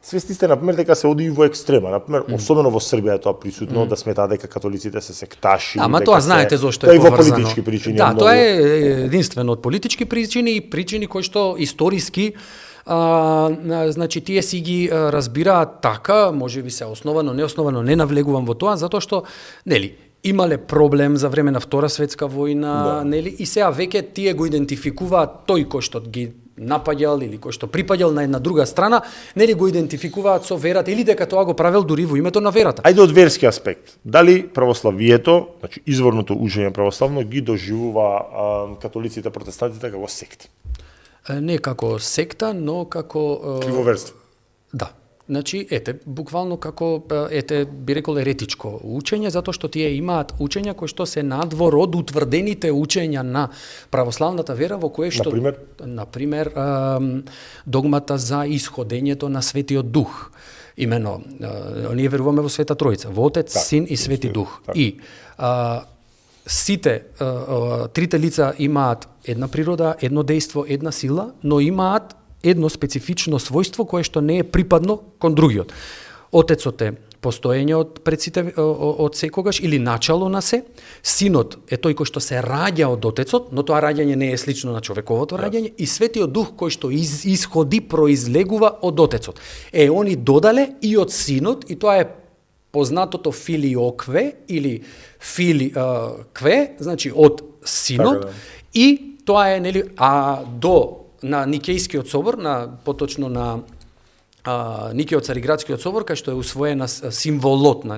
свести сте например дека се оди и во екстрема, например особено во Србија е тоа присутно да сметаат дека католиците се секташи. Ама тоа знаете зошто е поврзано. Тоа и во политички причини. Да, тоа е единствено од политички причини и причини кои што историски значи тие си ги разбираат така, може би се основано, неосновано, не навлегувам во тоа, затоа што, нели, имале проблем за време на Втора светска војна, нели? И сега веќе тие го идентификуваат тој кој што ги напаѓал или кој што припаѓал на една друга страна, нели го идентификуваат со верата или дека тоа го правел дури во името на верата. Ајде од верски аспект. Дали православието, значи изворното учење православно ги доживува католиците, протестантите како секти? Не како секта, но како кривоверство. Да. Значи, буквално како, би рекол еретичко учење, затоа што тие имаат учења кои што се надвор од утврдените учења на православната вера, во кое што, например, догмата за исходењето на Светиот Дух. Имено, ние веруваме во Света Тројца, во Отец, Син и Свети Дух. И сите трите лица имаат една природа, едно дејство, една сила, но имаат едно специфично својство кое што не е припадно кон другиот. Отецот е постоење од секогаш или начало на се, синот е тој кој што се раѓа од отецот, но тоа раѓање не е слично на човековото раѓање, и Светиот Дух кој што исходи, произлегува од отецот. Они додале и од синот, и тоа е познатото филиокве или кве, значи од синот, и тоа е, нели, на Никејскиот собор, поточно на Никејот Цариградскиот собор, кај што е усвоена символот на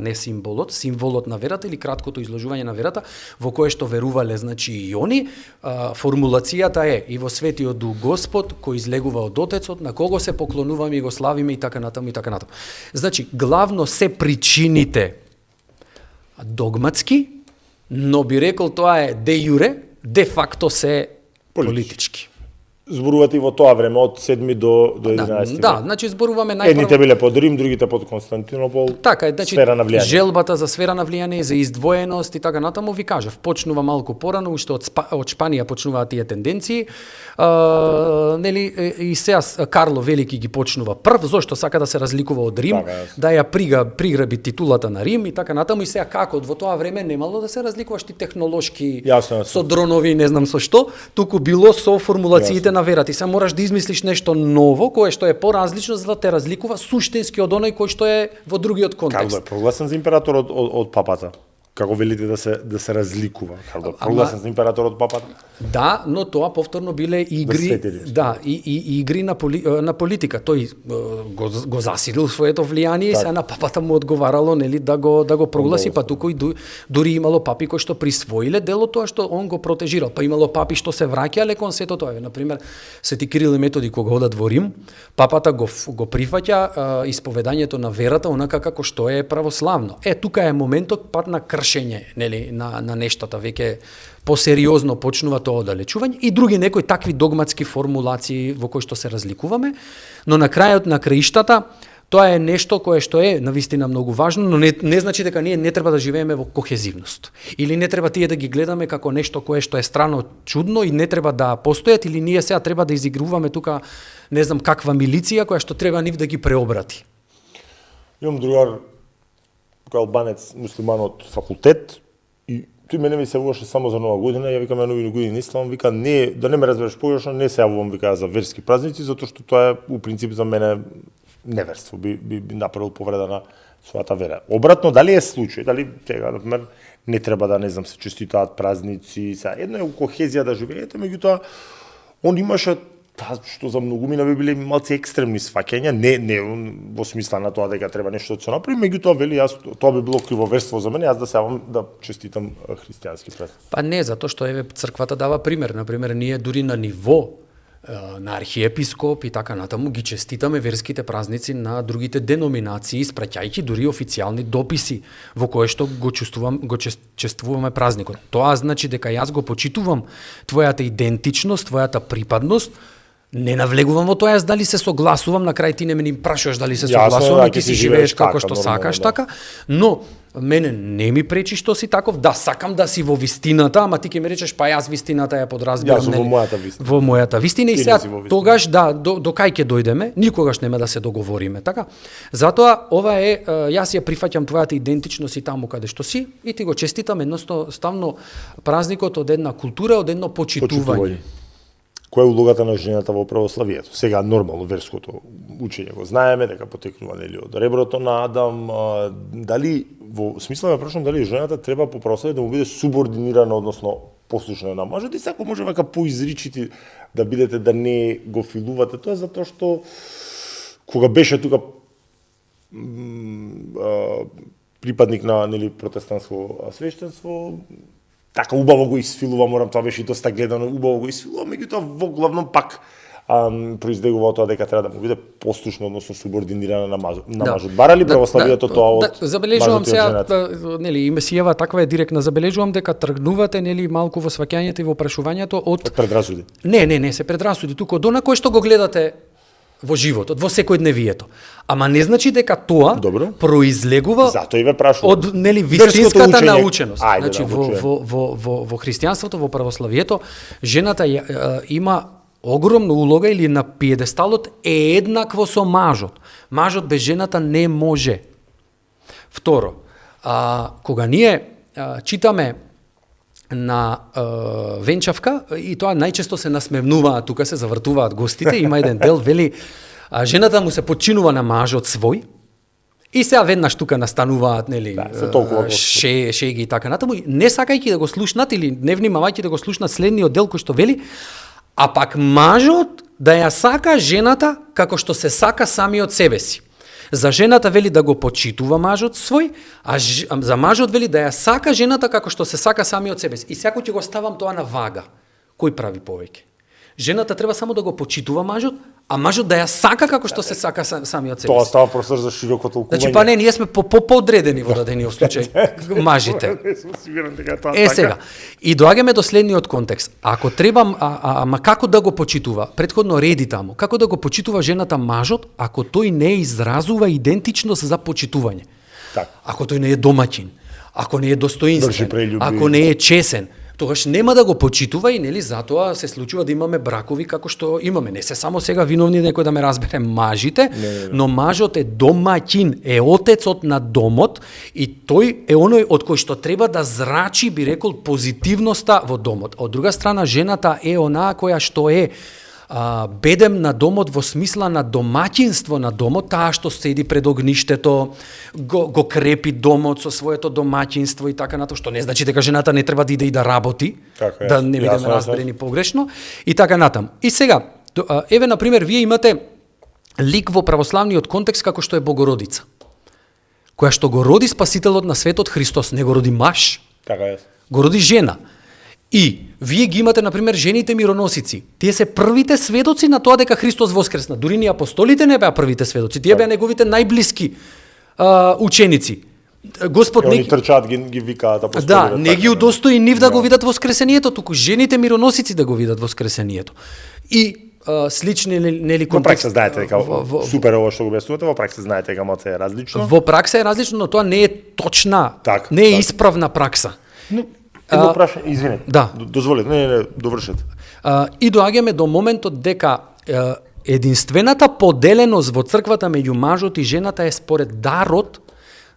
верата или краткото изложување на верата, во кое што верувале, значи и они, формулацијата е и во Светиот Дух Господ, кој излегува од Отецот, на кого се поклонуваме и го славиме и така натаму и така натаму. Значи, главно се причините догматски, но би рекол тоа е де јуре, де факто се политички. Зборувате и во тоа време од 7 до 11 век. Да, значи зборуваме најпрво. Едните биле под Рим, другите под Константинопол. Така е, значи сфера на влијание. Желбата за сфера на влијание, за издвоеност и така натаму, ви кажав, почнува малку порано, уште од Шпанија почнуваат тие тенденции. Нели, и сега Карло Велики ги почнува прв, зошто сака да се разликува од Рим, да ја приграби титулата на Рим и така натаму, и сега како во тоа време немало да се разликуваш ти технолошки со дронови, не знам со што, туку било со формулациите на верата. Ти се мораш да измислиш нешто ново, кое што е поразлично, за да те разликува суштински од оној кој што е во другиот контекст. Како е прогласен за император од папата? Како велите да се разликува? Како прогласен за император од папата? Да, но тоа повторно биле игри, и игри на политика. Тој го засилил своето влијание и сега на папата му одговарало, нели, да го прогласи, па туку и дури имало папи кои што присвоиле дело тоа што он го протежирал, па имало папи што се враќале кон сето тоа. Например, Свети Кирил и Методи кога одат во Рим, папата го прифаќа исповедањето на верата онака како што е православно. Тука е моментот пат на кршење, нели, на нештата, веќе посериозно почнува тоа оддалечување и други некои такви догматски формулации во кои што се разликуваме, но на крајот на краиштата тоа е нешто кое што е навистина многу важно, но не значи дека ние не треба да живееме во кохезивност. Или не треба тие да ги гледаме како нешто кое што е странно, чудно и не треба да постојат, или ние сега треба да изигруваме тука не знам каква милиција која што треба нив да ги преобрати. Имам другар кој албанец муслиман од факултет и тој мене ми се јавуваше само за Нова година, ја викам нови години ислам, вика не, да не ме разбереш погрешно, не се јавувам, вика, за верски празници, затоа што тоа е у принцип за мене неверство, би направил повреда на својата вера. Обратно, дали е случај, дали тега, например, не треба да, не знам, се честитаат празници, едно е у кохезија да живеете, меѓутоа, он имаше што за многумина би биле малци екстремни сваќања, не во смисла на тоа дека треба нешто да се направи, меѓутоа вели јас тоа би било кривоверство за мене, јас да се јавам да честитам христијански празник. Па не, затоа што црквата дава пример, например ние дури на ниво на архиепископ и така натаму ги честитаме верските празници на другите деноминации, испраќајќи дури официјални дописи во кое што го чествуваме празникот. Тоа значи дека јас го почитувам твојата идентичност, твојата припадност. Не навлегувам во тоа, јас дали се согласувам, на крај ти не ме прашуваш дали се согласувам, ти си живееш како што сакаш, така, но мене не ми пречи што си таков, да сакам да си во вистината, ама ти ќе ми речеш, па јас вистината ја подразбирам, нели? Во мојата вистина и сега тогаш до кај ќе дојдеме, никогаш нема да се договориме, така? Затоа ова е, јас ја прифаќам твојата идентичност и таму каде што си и ти го честитам едноставно празникот од една култура, од едно почитување. која е улогата на жената во православието. Сега нормално верското учење го знаеме дека потекнува нели од реброто на Адам, дали во смисла ме прашам дали жената треба по православие да му биде субординирана, односно послушна на мажот, и секој може вака поизричити да бидете да не го филувате тоа, затоа што кога беше тука припадник на нели протестантско свештенство, така убаво го исфилува, морам, тоа беше и доста гледано, убаво го исфилува, меѓутоа во главном пак произлегува тоа дека треба да му биде послушно, односно субординирана на мажот. Бара ли православието тоа од забележувам сега, нели, и Месијева таква е директна, забележувам дека тргнувате нели малку во сваќањето и во прашувањето од предрасуди. Не, се предрасуди, туку од она кој што го гледате во животот, во секојдневието. Ама не значи дека тоа произлегува од нели вистинската наученост. Значи во христијанството, во православието, жената има огромна улога или на пиедесталот е еднакво со мажот. Мажот без жената не може. Второ, кога ние читаме на венчавка, и тоа најчесто се насмевнуваат, тука се завртуваат гостите, има еден дел, вели, жената му се подчинува на мажот свој, и сега веднаш тука настануваат, нели, шеги и така натаму, не сакајќи да го слушнат или не внимавајќи да го слушнат следниот дел кој што вели, а пак мажот да ја сака жената како што се сака самиот себе си. За жената вели да го почитува мажот свој, а за мажот вели да ја сака жената како што се сака самиот себе си. И секој ќе го ставам тоа на вага. Кој прави повеќе? Жената треба само да го почитува мажот, а мажот да ја сака како што се сака самиот себе си. Тоа става простор за широко толкување. Значи, па не, ние сме подредени во дадениот случај, мажите. Сега, и доаѓаме до следниот контекст. Ако треба, ама како да го почитува? Претходно реди таму. Како да го почитува жената мажот, ако тој не изразува идентичност за почитување? Ако тој не е домаќин, ако не е достоинствен, ако не е чесен, тогаш нема да го почитува и нели затоа се случува да имаме бракови како што имаме. Не се само сега виновни некој да ме разбере мажите, но мажот е домаќин, е отецот на домот и тој е оној од кој што треба да зрачи, би рекол, позитивноста во домот. Од друга страна, жената е онаа која што е бедем на домот во смисла на домаќинство на домот, таа што седи пред огништето, го крепи домот со своето домаќинство и така натаму, што не значи дека жената не треба да иде и да работи, да не бидеме разберени погрешно и така натаму. И сега, еве на пример, вие имате лик во православниот контекст како што е Богородица, која што го роди Спасителот на светот Христос, не го роди маж, го роди жена. И вие ги имате, например, жените мироносици. Тие се првите сведоци на тоа дека Христос воскресна. Дури ни апостолите не беа првите сведоци, тие беа неговите најблиски ученици. Господ не трчаат ги викаат апостолите. Да, не ги удостои нив да го видат воскресението, туку жените мироносици да го видат воскресението. И слични нели контекст. Во пракса знаете дека супер ово што го објаснувате, во пракса знаете дека малце е различно. Во пракса е различно, но тоа не е точна, не е исправна пракса. Едно прашање, извинете. Да. Дозволете, не, довршете. И доаѓаме до моментот дека единствената поделеност во црквата меѓу мажот и жената е според дарот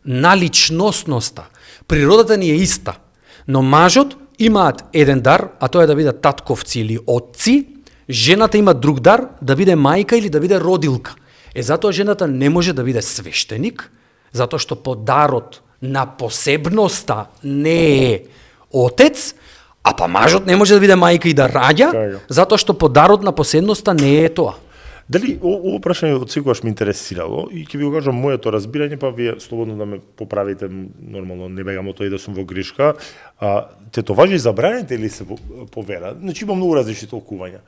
на личностноста. Природата ни е иста, но мажот имаат еден дар, а тоа е да бидат татковци или отци, жената има друг дар, да биде мајка или да биде родилка. Затоа жената не може да биде свештеник, затоа што по дарот на посебноста не е отец, а па мажот не може да биде мајка и да раѓа, затоа што по дарот на посебноста не е тоа. Дали ово прашање од секогаш ме интересирало и ќе ви го кажам моето разбирање, па вие слободно да ме поправите, нормално не бегам од тоа и да сум во грешка. Тетоважи забранените или се по вера? Значи има многу различни толкувања.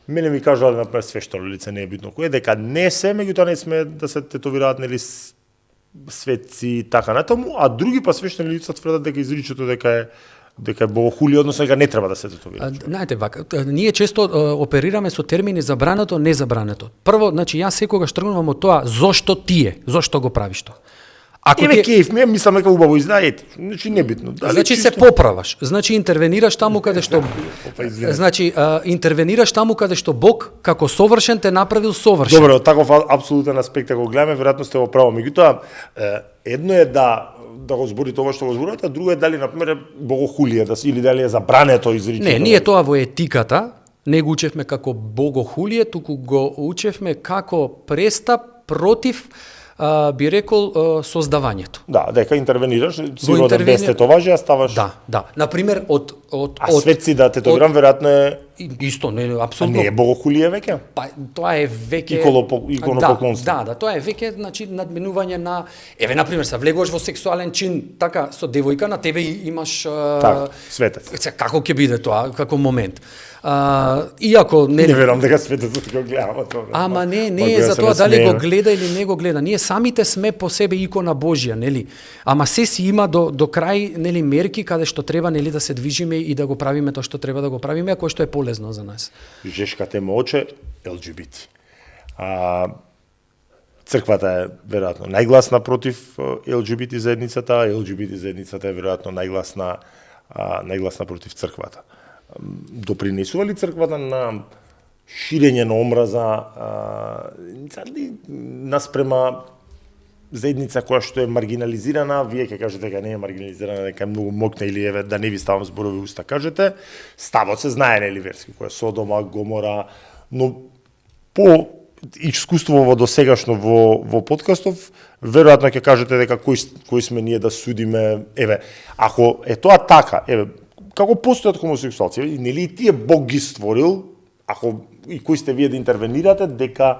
Мене ми кажале, например, свештено лице, не е битно кој, дека не се, меѓутоа не сме да се тетовираат, нели, светци и така натаму, а други па свештени лица тврдат дека изричето дека е богохулие, односно дека не треба да се тетовира. Знаете вака, ние често оперираме со термини забрането, незабрането. Прво, значи јас секогаш тргнувам од тоа зошто тие, зошто го правиш тоа. Еве кејф, мислам дека убаво издаде, значи небитно. Значи се поправаш, значи интервенираш таму каде што значи интервенираш таму каде што Бог како совршен те направил совршен. Добро, таков апсолутен аспект го гледаме, веројатно сте во право. Меѓутоа, едно е да го зборите ова што го зборувате, а друго е дали, например, богохулие или дали е забрането изричено. Не, ние тоа во етиката не го учевме како богохулие, туку го учевме како престап против би рекол создавањето. Да, дека интервенираш, сигурно да без тетоважи, а ставаш. Да. Например А светци да тетовирам веројатно е исто, не апсолутно. А не е богохулие веќе? Па тоа е веќе иконопоклонство. Да, тоа е веќе значи надменување на на пример се влегуваш во сексуален чин така со девојка, на тебе имаш така, светец. Како ќе биде тоа како момент? Иако не верам дека светецот го гледа тоа. Ама не е за тоа дали го гледа или не го гледа. Ние самите сме по себе икона Божја, нели? Ама се си има до крај, нели, мерки каде што треба, нели, да се движиме и да го правиме тоа што треба да го правиме, а кој што е полезно за нас. Жешка тема оче LGBT. Црквата е веројатно најгласна против LGBT заедницата, LGBT заедницата е веројатно најгласна против црквата. Допринесува ли црквата на ширење на омраза наспрема заедница која што е маргинализирана? Вие ќе кажете дека не е маргинализирана, дека е многу мокна, или еве да не ви ставам зборови уста, кажете. Ставот се знае, нели, верски, која Содома, Гомора, но по искуство во досегашно во подкастов, веројатно ќе кажете дека кои сме ние да судиме, еве, ако е тоа така, еве, како постојат хомосексуалци, нели и тие Бог ги створил, ако и кои сте вие да интервенирате, дека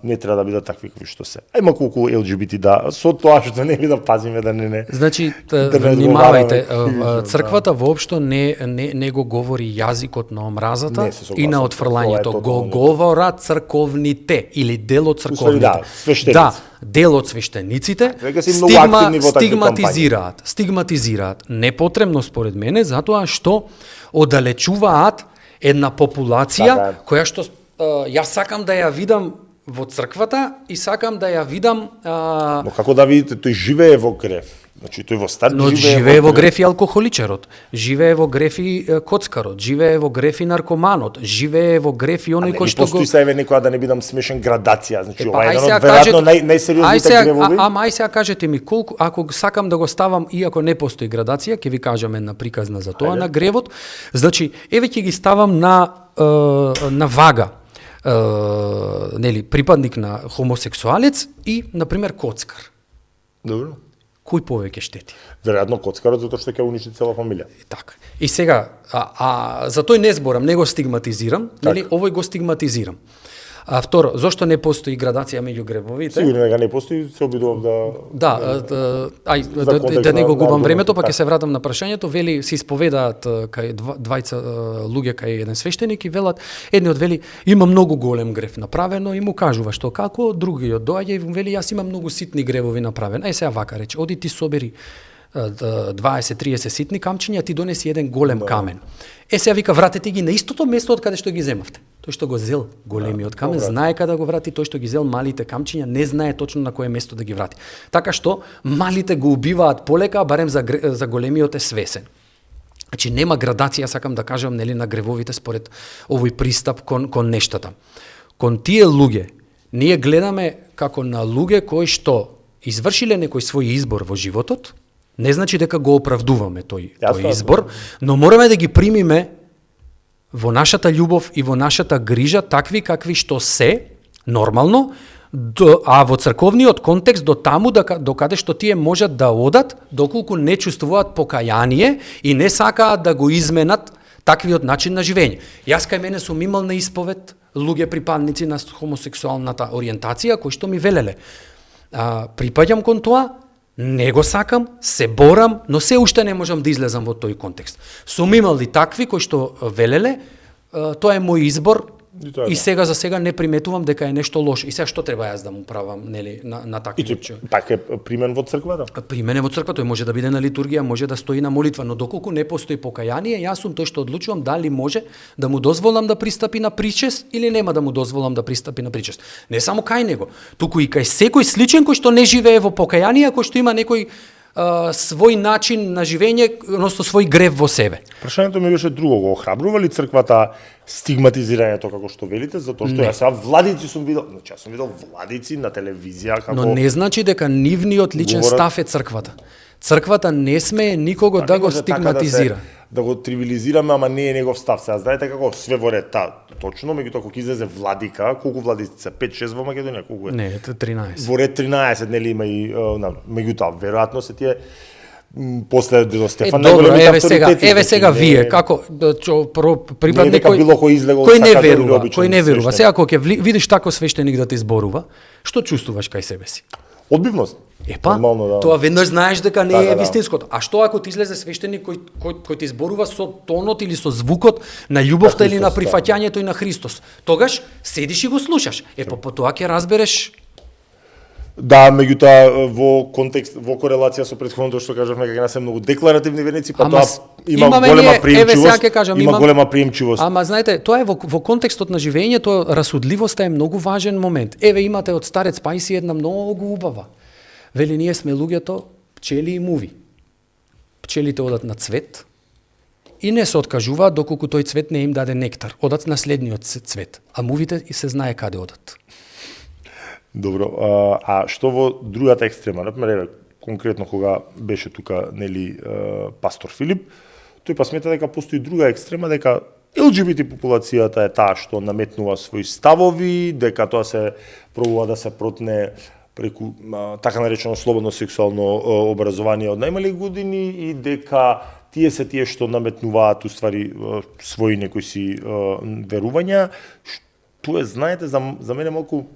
не треба да бидат такви кои што се. Има колку LGBT со тоа што нели да пазиме да не. Значи, внимавајте, црквата воопшто не го говори јазикот на омразата и на отфрлањето, го говорат црковните или дел од црковните. Да, дел од свештениците стигматизираат. Непотребно според мене, затоа што оддалечуваат една популација која што јас сакам да ја видам во црквата и сакам да ја видам Но како да видите, тој живее во греф. Значи тој во старт живее во греф и алкохоличарот, живее во греф и коцкарот, живее во греф и наркоманот, живее во греф и оној кој што постои се еве некоја да не бидам смешен градација, значи ова е еден од веројатно најсериозните гревови. Ама ај сега кажете ми колку, ако сакам да го ставам иако не постои градација, ќе ви кажам една приказна за тоа на гревот. Значи еве ќе ги ставам на вага. Нели, припадник на хомосексуалец и, например, коцкар. Добро. Кој повеќе штети? Веројатно коцкарот, затоа што ќе уништи цела фамилија. Така. И сега, за тој не зборам, не го стигматизирам, нели, овој го стигматизирам. А второ, зошто не постои градација меѓу гребовите? Сигурно дека не постои, се обидувам да не го губам времето, па ќе се вратам на прашањето. Вели се исповедаат кај двајца луѓе кај еден свештеник и велат, едниот вели има многу голем грев направено и му кажува што како, другиот доаѓа и вели јас имам многу ситни гревови направени. Ај сега вака рече, оди ти собери 20-30 ситни камчиња, ти донеси еден голем камен. Сега вика, вратете ги на истото место од каде што ги земавте. Тој што го зел големиот камен, знае каде го врати, тој што ги зел малите камчиња, не знае точно на кое место да ги врати. Така што малите го убиваат полека, барем за големиот е свесен. Значи нема градација, сакам да кажам, нели, на гревовите според овој пристап кон нештата. Кон тие луѓе, ние гледаме како на луѓе кои што извршиле некој свој избор во животот. Не значи дека го оправдуваме тој избор, но мораме да ги примиме во нашата љубов и во нашата грижа такви какви што се, нормално, а во црковниот контекст до таму до каде што тие можат да одат, доколку не чувствуваат покаяние и не сакаат да го изменат таквиот начин на живење. Јас кај мене сум имал на исповед луѓе припадници на хомосексуалната ориентација кои што ми велеле. Припаѓам кон тоа, не го сакам, се борам, но се уште не можам да излезам во тој контекст. Сум имал и такви кои што велеле, тоа е мој избор и сега за сега не приметувам дека е нешто лошо. И сега што треба јас да му правам, нели, на такви луѓе? Пак е примен во црквата? Примен е во црквата, тој може да биде на литургија, може да стои на молитва, но доколку не постои покаяние, јас сум тој што одлучувам дали може да му дозволам да пристапи на причест или нема да му дозволам да пристапи на причест. Не само кај него, туку и кај секој сличен кој што не живее во покаяние, кој што има некој свој начин на живење, односно свој грев во себе. Прашањето ми беше друго, го охрабрува ли црквата стигматизирањето како што велите, затоа што јас владици сум видел, значи јас сум видел владици на телевизија како. Но не значи дека нивниот личен став е црквата. Црквата не смее никого да го стигматизира. да го тривилизираме, ама не е негов став. Сега знаете како све во ред, точно, меѓутоа кога излезе владика, колку владици се 5-6 во Македонија, колку е? Не, 13. Во ред 13, нели има и меѓутоа веројатно се тие после Дедо Стефан најголемите авторитети. Еве сега вие како припадник кој не верува. Сега кога ќе видиш тако свештеник да ти зборува, што чувствуваш кај себе си? Одбивност. Епа, тоа веднаш знаеш дека не е вистинското. А што ако ти излезе свештеник кој ти зборува со тонот или со звукот на љубовта или на прифаќањето и на Христос? Тогаш седиш и го слушаш. Епа, по тоа ќе разбереш. Да, меѓутоа во контекст, во корелација со претходното што кажавме, дека се многу декларативни верници, па тоа има голема приемчивост. Има голема приемчивост. Ама знаете, тоа е во контекстот на живеењето, расудливоста е многу важен момент. Еве имате од старец Паиси една многу убава. Вели, ние сме луѓето пчели и муви. Пчелите одат на цвет и не се откажуваат доколку тој цвет не им даде нектар. Одат на следниот цвет, а мувите и се знае каде одат. Добро, а што во другата екстрема, например, конкретно кога беше тука, нели, пастор Филип, тој па смета дека постои друга екстрема, дека ЛГБТ популацијата е таа што наметнува своји ставови, дека тоа се пробува да се протне преку така наречено слободно сексуално образование од најмали години и дека тие се тие што наметнуваат уствари своји некои си верувања. Тоа е, знаете, за мене малку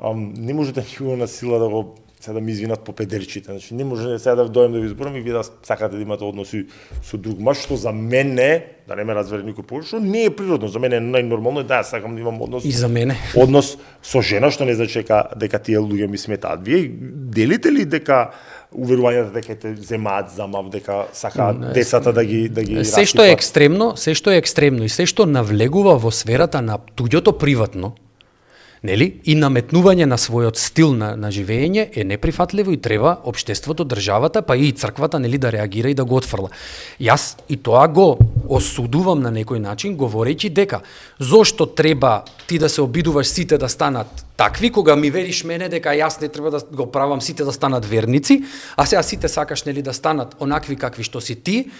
не можете никога на сила да го сега да ми извинат по педерчите. Значи не може сега да дојдем да ви зборам и вие да сакате да имате односи со друг маж, што за мене, да не ме разбере никој погрешно, не е природно. За мене најнормално е да ја сакам да имам однос. И за мене. Однос со жена, што не значи дека тие луѓе ми сметаат. Вие делите ли дека уверувањата дека те земаат замав, дека сакаат децата да ги се што е екстремно и се што навлегува во сферата на туѓото приватно, нели, и наметнување на својот стил на живење е неприфатливо и треба општеството, државата, па и црквата, нели, да реагира и да го отфрла. Јас и тоа го осудувам на некој начин, говорејќи дека зошто треба ти да се обидуваш сите да станат такви, кога ми вериш мене дека јас не треба да го правам сите да станат верници, а сега сите сакаш, нели, да станат онакви какви што си ти,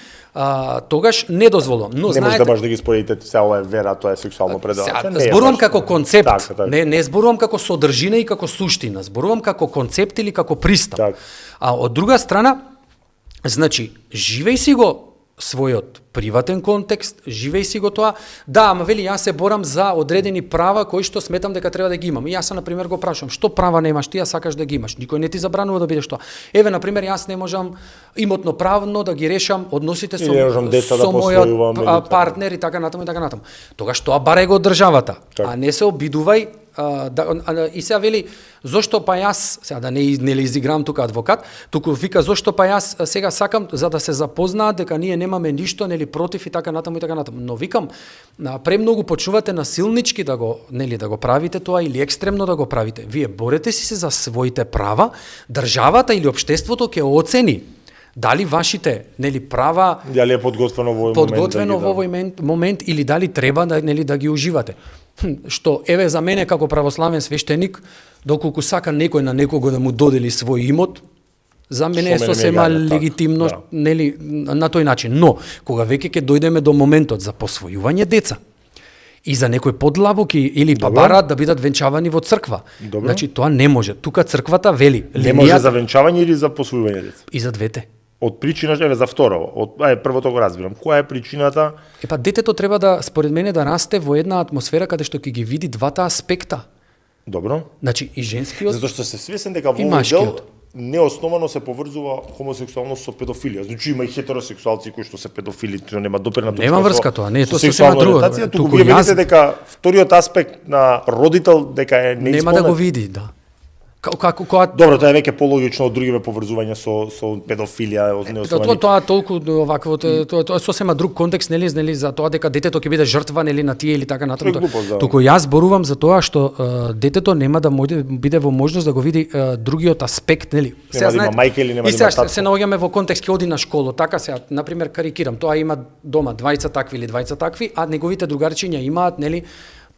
тогаш не дозволувам. Но не може да баш да ги споредите, сега ова е вера, тоа е сексуално предавање. Зборувам како концепт, така. Не зборувам како содржина и како суштина, зборувам како концепт или како пристап. Так. А од друга страна, значи, живеј си го својот приватен контекст, живеј си го тоа. Да, ама вели, јас се борам за одредени права кои што сметам дека треба да ги имам. И јас, например, го прашувам, што права немаш ти, а сакаш да ги имаш? Никој не ти забранува да бидеш тоа. Еве, например, јас не можам имотно правно да ги решам односите со мојот партнер и така натаму и така натаму. Тогаш тоа барај го од државата, а не се обидувај. И сега вели, зошто па јас, сега да не изиграм тука адвокат, туку вика зошто па јас сега сакам за да се запознаат дека ние немаме ништо, нели, против и така натаму и така натаму. Но викам, премногу почнувате насилнички да го, нели, да го правите тоа или екстремно да го правите. Вие борете си се за своите права, државата или општеството ќе оцени дали вашите, нели, права дали е подготвено во овој момент или дали треба да, нели, да ги уживате. Што еве за мене како православен свештеник, доколку сака некој на некого да му додели свој имот, за мене е сосема легитимно, да, нели, на тој начин. Но кога веќе ќе дојдеме до моментот за посвојување деца и за некои подлабоки или бабарат да бидат венчавани во црква. Добро. Значи тоа не може. Тука црквата вели, не може за венчавање или за посвојување деца. И за двете. Од причина, еве за второ, првото го разбирам. Која е причината? Епа детето треба да, според мене, да расте во една атмосфера каде што ќе ги види двата аспекта. Добро. Значи и женскиот, затоа што се свесен дека во овој дел неосновано се поврзува хомосексуалност со педофилија. Значи има и хетеросексуалци кои што се педофили, тоа нема допирна точка. Нема врска тоа, не, тоа се сема друго. Туку вие видите дека вториот аспект на родител дека е неисполнет. Нема да го види, да. Добро, тоа е веќе пологично од другиве поврзувања со педофилија, неосновани. Тоа толку вакво, тоа е сосема друг контекст, нели, за тоа дека детето ќе биде жртва, нели, на тие или така натаму. Туку јас зборувам за тоа што детето нема да биде во можност да го види другиот аспект, нели. Нема да има мајка или нема да има татко. И се наоѓаме во контекст ќе оди на школа, така сега, на пример, карикирам, тоа има дома двајца такви или двајца такви, а неговите другарчиња имаат, нели,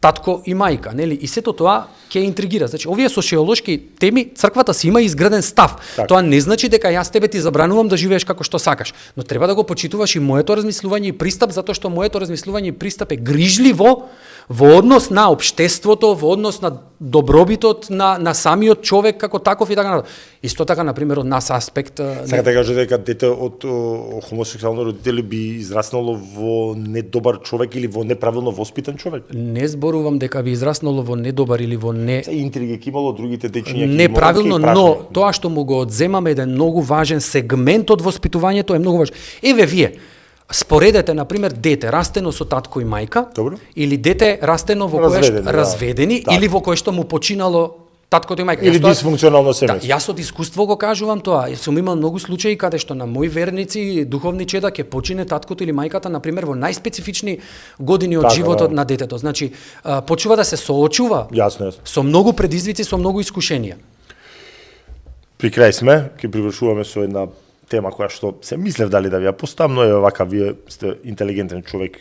татко и мајка, нели? И сето тоа ќе интригира. Значи, овие социолошки теми, црквата си има изграден став. Так. Тоа не значи дека јас тебе ти забранувам да живееш како што сакаш, но треба да го почитуваш и моето размислување и пристап, затоа што моето размислување и пристап е грижливо во однос на општеството, во однос на добробитот на самиот човек како таков и така натаму. Исто така, на пример, од нас аспект. Сега да кажете дека дете од хомосексуални родители би израснало во недобар човек или во неправилно воспитан човек? Не зборувам дека би израснало во недобар или во не интриги ќе имало, другите дечиња ќе неправилно, но тоа што му го одземаме еден многу важен сегмент од воспитувањето е многу важен. Еве вие споредете, на пример, дете растено со татко и мајка, добро, или дете растено во кое што разведени, да, или во кое што му починало таткото и мајка. Или дисфункционално семејство. Да, јас од искуство го кажувам тоа. Сум имал многу случаи каде што на мои верници, духовни чеда, ќе почине таткото или мајката, на пример, во најспецифични години од животот на детето. Значи, почува да се соочува со многу предизвици, со многу искушенија. При крај сме, ќе привршуваме со една тема која што се мислев дали да ви ја поставам, но е вака, вие сте интелигентен човек,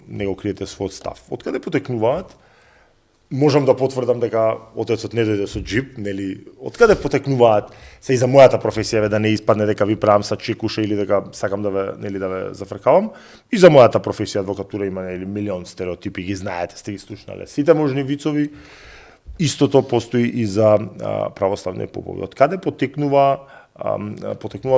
не го криете својот став. Откаде потекнуваат? Можам да потврдам дека отецот не дојде со джип, нели? Откаде потекнуваат? Се и за мојата професија, да не испадне дека ви правам са чекуша или дека сакам да ве, нели, да ве зафркавам. И за мојата професија адвокатура има, нели, милион стереотипи, ги знаете, сте ги слушнале. Сите можни вицови, истото постои и за православни попови. Откаде потекнуваат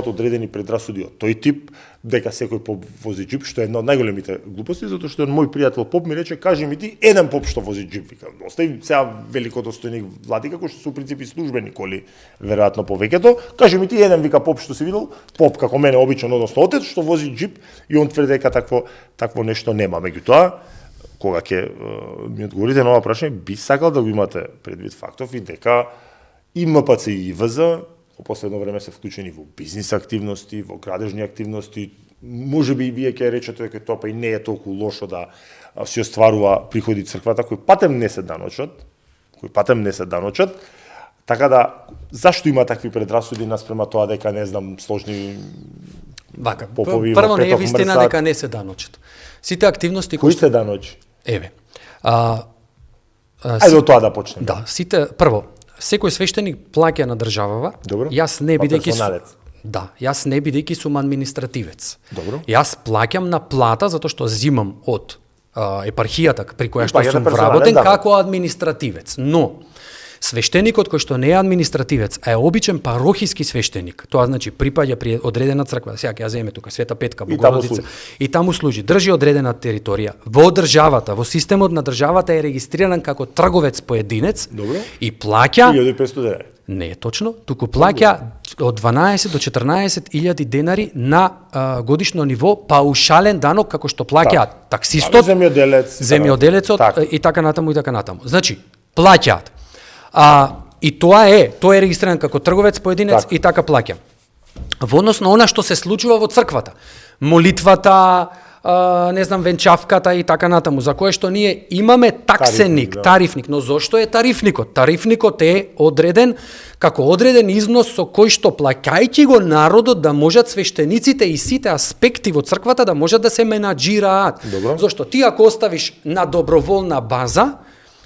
одредени предрасуди од тој тип, дека секој поп вози джип, што е една од најголемите глупости, затоа што мој пријател поп ми рече, кажи ми ти еден поп што вози джип, викам. Остави сега великодостојник владика кој што се у принципи службени коли, веројатно повеќето, кажи ми ти еден, вика, поп што си видел, поп како мене обичен, односно отец што вози джип, и он тврди дека такво нешто нема. Меѓутоа, кога ќе ми одговорите на ова прашање, би сакал да го имате предвид фактов и дека и МПЦ и ИВЗ во последно време се вклучени во бизнис активности, во градежни активности. Можеби и вие ќе речете дека тоа па и не е толку лошо да се остварува приходи црквата кои патем не се даночат, така да зашто има такви предрасуди наспрема тоа дека не знам сложни вака, попови прво не е вистина дека не се даночат. Сите активности кои се даночи? Еве. Ајде од тоа да почнеме. Да, сите прво секој свештеник плаќа на државава. Добро. Јас не бидејќи сум административец. Добро. Јас плаќам на плата затоа што зимам од епархијата при која што сум вработен како административец. Но свештеникот кој што не е административец, а е обичен парохиски свештеник, тоа значи припаѓа при одредена црква, сега ќе ја земе тука Света Петка, Богородица, и таму служи, држи одредена територија. Во државата, во системот на државата е регистриран како трговец поединец. Добро. И плаќа 1500 денари. Не е точно, туку плаќа од 12 до 14.000 денари на годишно ниво паушален данок како што плаќаат таксистот, земјоделецот и така натаму. Значи, плаќаат. И тоа е регистриран како трговец поединец и така плаќа. Во однос на она што се случува во црквата, молитвата, не знам, венчавката и така натаму, за кое што ние имаме таксеник, тарифник, но зошто е тарифникот? Тарифникот е одреден како одреден износ со кој што плаќајќи го народот да можат свештениците и сите аспекти во црквата да можат да се менаџираат. Зошто ти ако оставиш на доброволна база,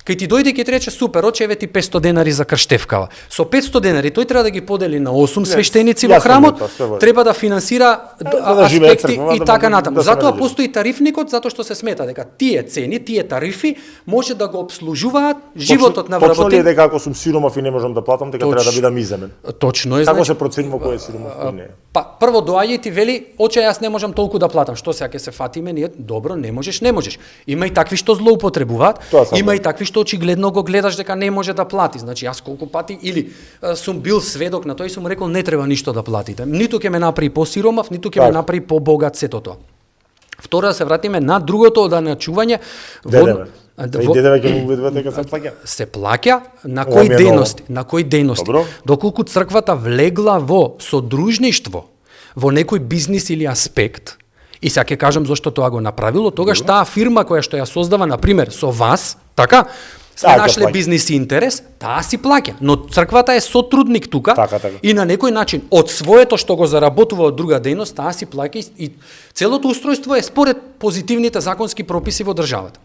кај ти дојде ќе ти рече супер, оче еве ти 500 денари за крштевкава. Со 500 денари тој треба да ги подели на 8 свештеници во храмот, треба да финансира аспекти и така натаму. Затоа постои тарифникот, затоа што се смета дека тие цени, тие тарифи може да го обслужуваат животот на вработен. Точно ли е дека ако сум сиромав и не можам да платам, дека треба да бидам иземен? Точно е. Како се проценува кој е сиромав, кој не е? Па прво доаѓа и ти вели, оче јас не можам толку да платам. Што сега ќе се фатиме ние? Добро, не можеш. Има и такви што злоупотребуваат, има и такви што очигледно го гледаш дека не може да плати. Значи јас колку пати или сум бил сведок на тоа и сум рекол не треба ништо да платите. Ниту ќе ме направи посиромав, ниту ќе ме направи побогат сето тоа. Второ да се вратиме на другото оданачување. Дедеве ќе му видите дека се плаќа. Се плаќа на кои дејности? Доколку црквата влегла во содружништво во некој бизнис или аспект, и сега ќе кажам зашто тоа го направило, тогаш таа фирма која што ја создава, на пример, со вас, така, сме нашле бизнис интерес, таа си плаќа, но црквата е сотрудник тука и на некој начин од своето што го заработува од друга дејност, таа си плаќа и целото устройство е според позитивните законски прописи во државата.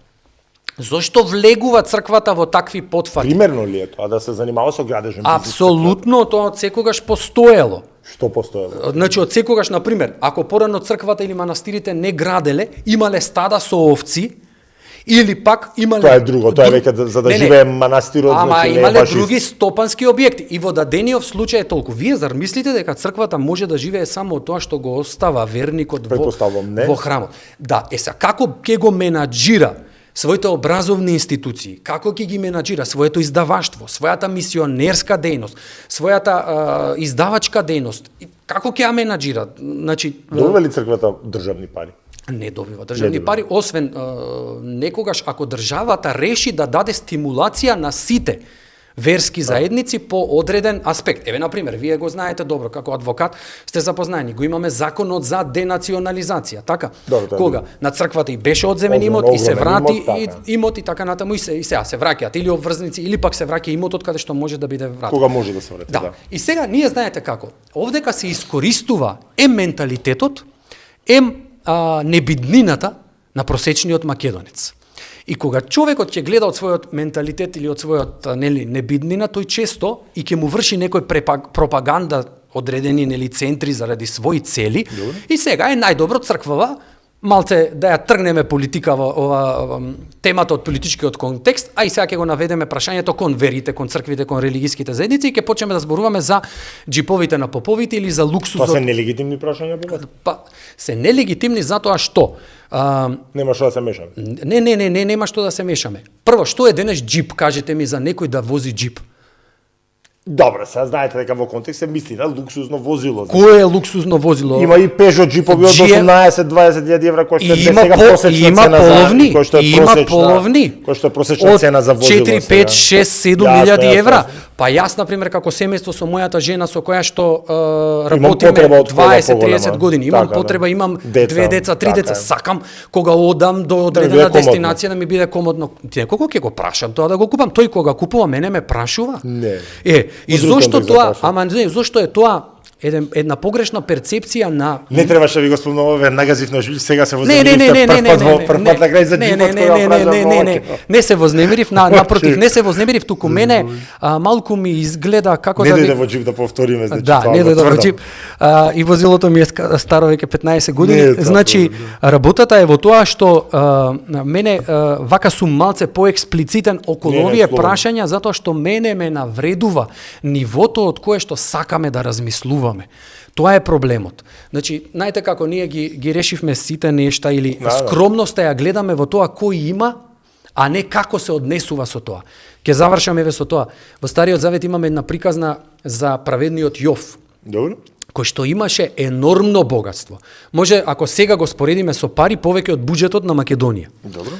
Зошто влегува црквата во такви потфати? Примерно ли е тоа да се занимава со градежен бизнис? Апсолутно, тоа од секогаш постоело. Што постоело? Значи од секогаш, на пример, ако порано црквата или манастирите не граделе, имале стада со овци, или пак имале... Тоа е друго, тоа е веќе за да живее манастирот, ама значи не е имале баш други стопански објекти. И во дадениот случај е толку. Вие зар мислите дека црквата може да живее само од тоа што го остава верникот во храмот? Да, како ќе го менаџира своите образовни институции, како ќе ги менаџира своето издаваштво, својата мисионерска дејност, својата издавачка дејност, како ќе ја менаџира? Значи, добива ли црквата државни пари? Не добива државни пари, освен некогаш ако државата реши да даде стимулација на сите верски заедници по одреден аспект. Еве, например, вие го знаете добро, како адвокат сте запознаени, го имаме законот за денационализација, така? Добро, кога на црквата и беше одземен имот и се врати имот и така натаму и сега се враќаат или обврзници или пак се враќа имотот каде што може да биде вратен. Кога може да се врати, да. И сега ние знаете како, овдека се искористува менталитетот, небиднината на просечниот македонец. И кога човекот ќе гледа од својот менталитет или од својот небиднина, тој често и ќе му врши некој пропаганда одредени центри заради своји цели. Добре. И сега е најдобро црквава малце да ја тргнеме политика ова темата од политичкиот контекст, а и сега ќе го наведеме прашањето кон верите, кон црквите, кон религиските заедници и ќе почнеме да зборуваме за джиповите на поповите или за луксузот. Тоа се нелегитимни прашања бебе? Па се нелегитимни затоа што нема што да се мешаме. Нема што да се мешаме. Прво, што е денес джип? Кажете ми за некој да вози джип. Добре, сега знаете дека во контекст се мисли на луксузно возило. Кој е луксузно возило? Има и Peugeot джипови од 18-20 евра кој што е сега просечна цена половни, кој што е просечна цена за возило. 4, 5, 6, 7 милијади евра. Па јас, например, како семејство со мојата жена со која што работиме 20-30 години, имам потреба, имам 2 деца, 3 деца, сакам кога одам до одредена дестинација да ми биде комодно. Некого ќе го прашам тоа да го купам, тој кога купува мене ме прашува. Не. И зошто тоа, зошто е тоа една погрешна перцепција на... Не требаше ви го спомнувам, веднага зив на жил, сега се вознемирив прв пат на крај за джипот. Не се вознемирив, напротив, не се вознемирив, туку мене малку ми изгледа како да... Не дојде во джип да повториме, значи тоа. Да, не дојде во джип. И возилото ми е старо веќе 15 години. Значи, работата е во тоа што мене вака сум малце поексплицитен околу овие прашања, затоа што мене ме навредува нивото од кое што сакаме да размислуваме. Тоа е проблемот. Значи, знаете како ние ги решивме сите нешта или скромноста ја гледаме во тоа кој има, а не како се однесува со тоа. Ќе завршаме со тоа. Во Стариот Завет имаме една приказна за праведниот Јов. Добро. Кој што имаше енормно богатство. Може, ако сега го споредиме со пари, повеќе од буџетот на Македонија. Добро.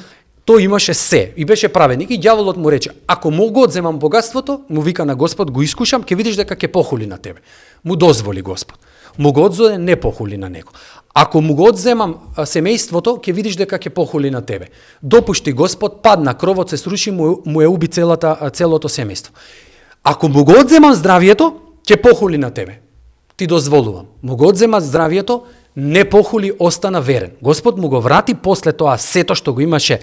Тој имаше се и беше праведник и ѓаволот му рече: ако могу одземам богатството, му вика на Господ, го искушам, ќе видиш дека ќе похули на тебе. Му дозволи Господ. Му го одзеде, не похули на него. Ако му го одземам семејството, ќе видиш дека ќе похули на тебе. Допушти Господ, падна, кровот се сруши, му е уби целото семејство. Ако му го одземам здравието, ќе похули на тебе. Ти дозволувам. Му го одзема здравието, не похули, остана верен. Господ му го врати после тоа сето што го имаше,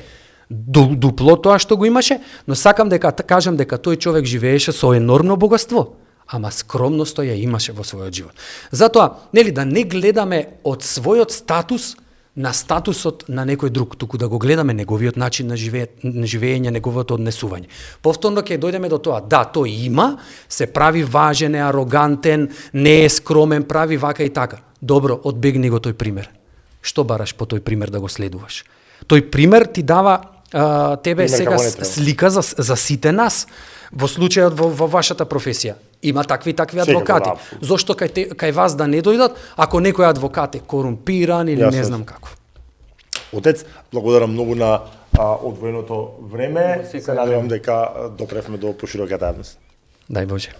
дупло тоа што го имаше, но сакам дека кажам дека тој човек живееше со енормно богатство, ама скромноста ја имаше во својот живот. Затоа, да не гледаме од својот статус на статусот на некој друг, туку да го гледаме неговиот начин на живење, неговото однесување. Повторно ќе дојдеме до тоа, да, тој има, се прави важен, арогантен, не е скромен, прави вака и така. Добро, одбегни го тој пример. Што бараш по тој пример да го следуваш? Тој пример ти дава тебе сега слика за сите нас. Во случајот во вашата професија има такви адвокати. Зошто кај вас да не дојдат ако некој адвокат е корумпиран или не знам како? Отец, благодарам многу на одвоеното време. Се надевам дека допревме до поширока јавност. Дај Боже.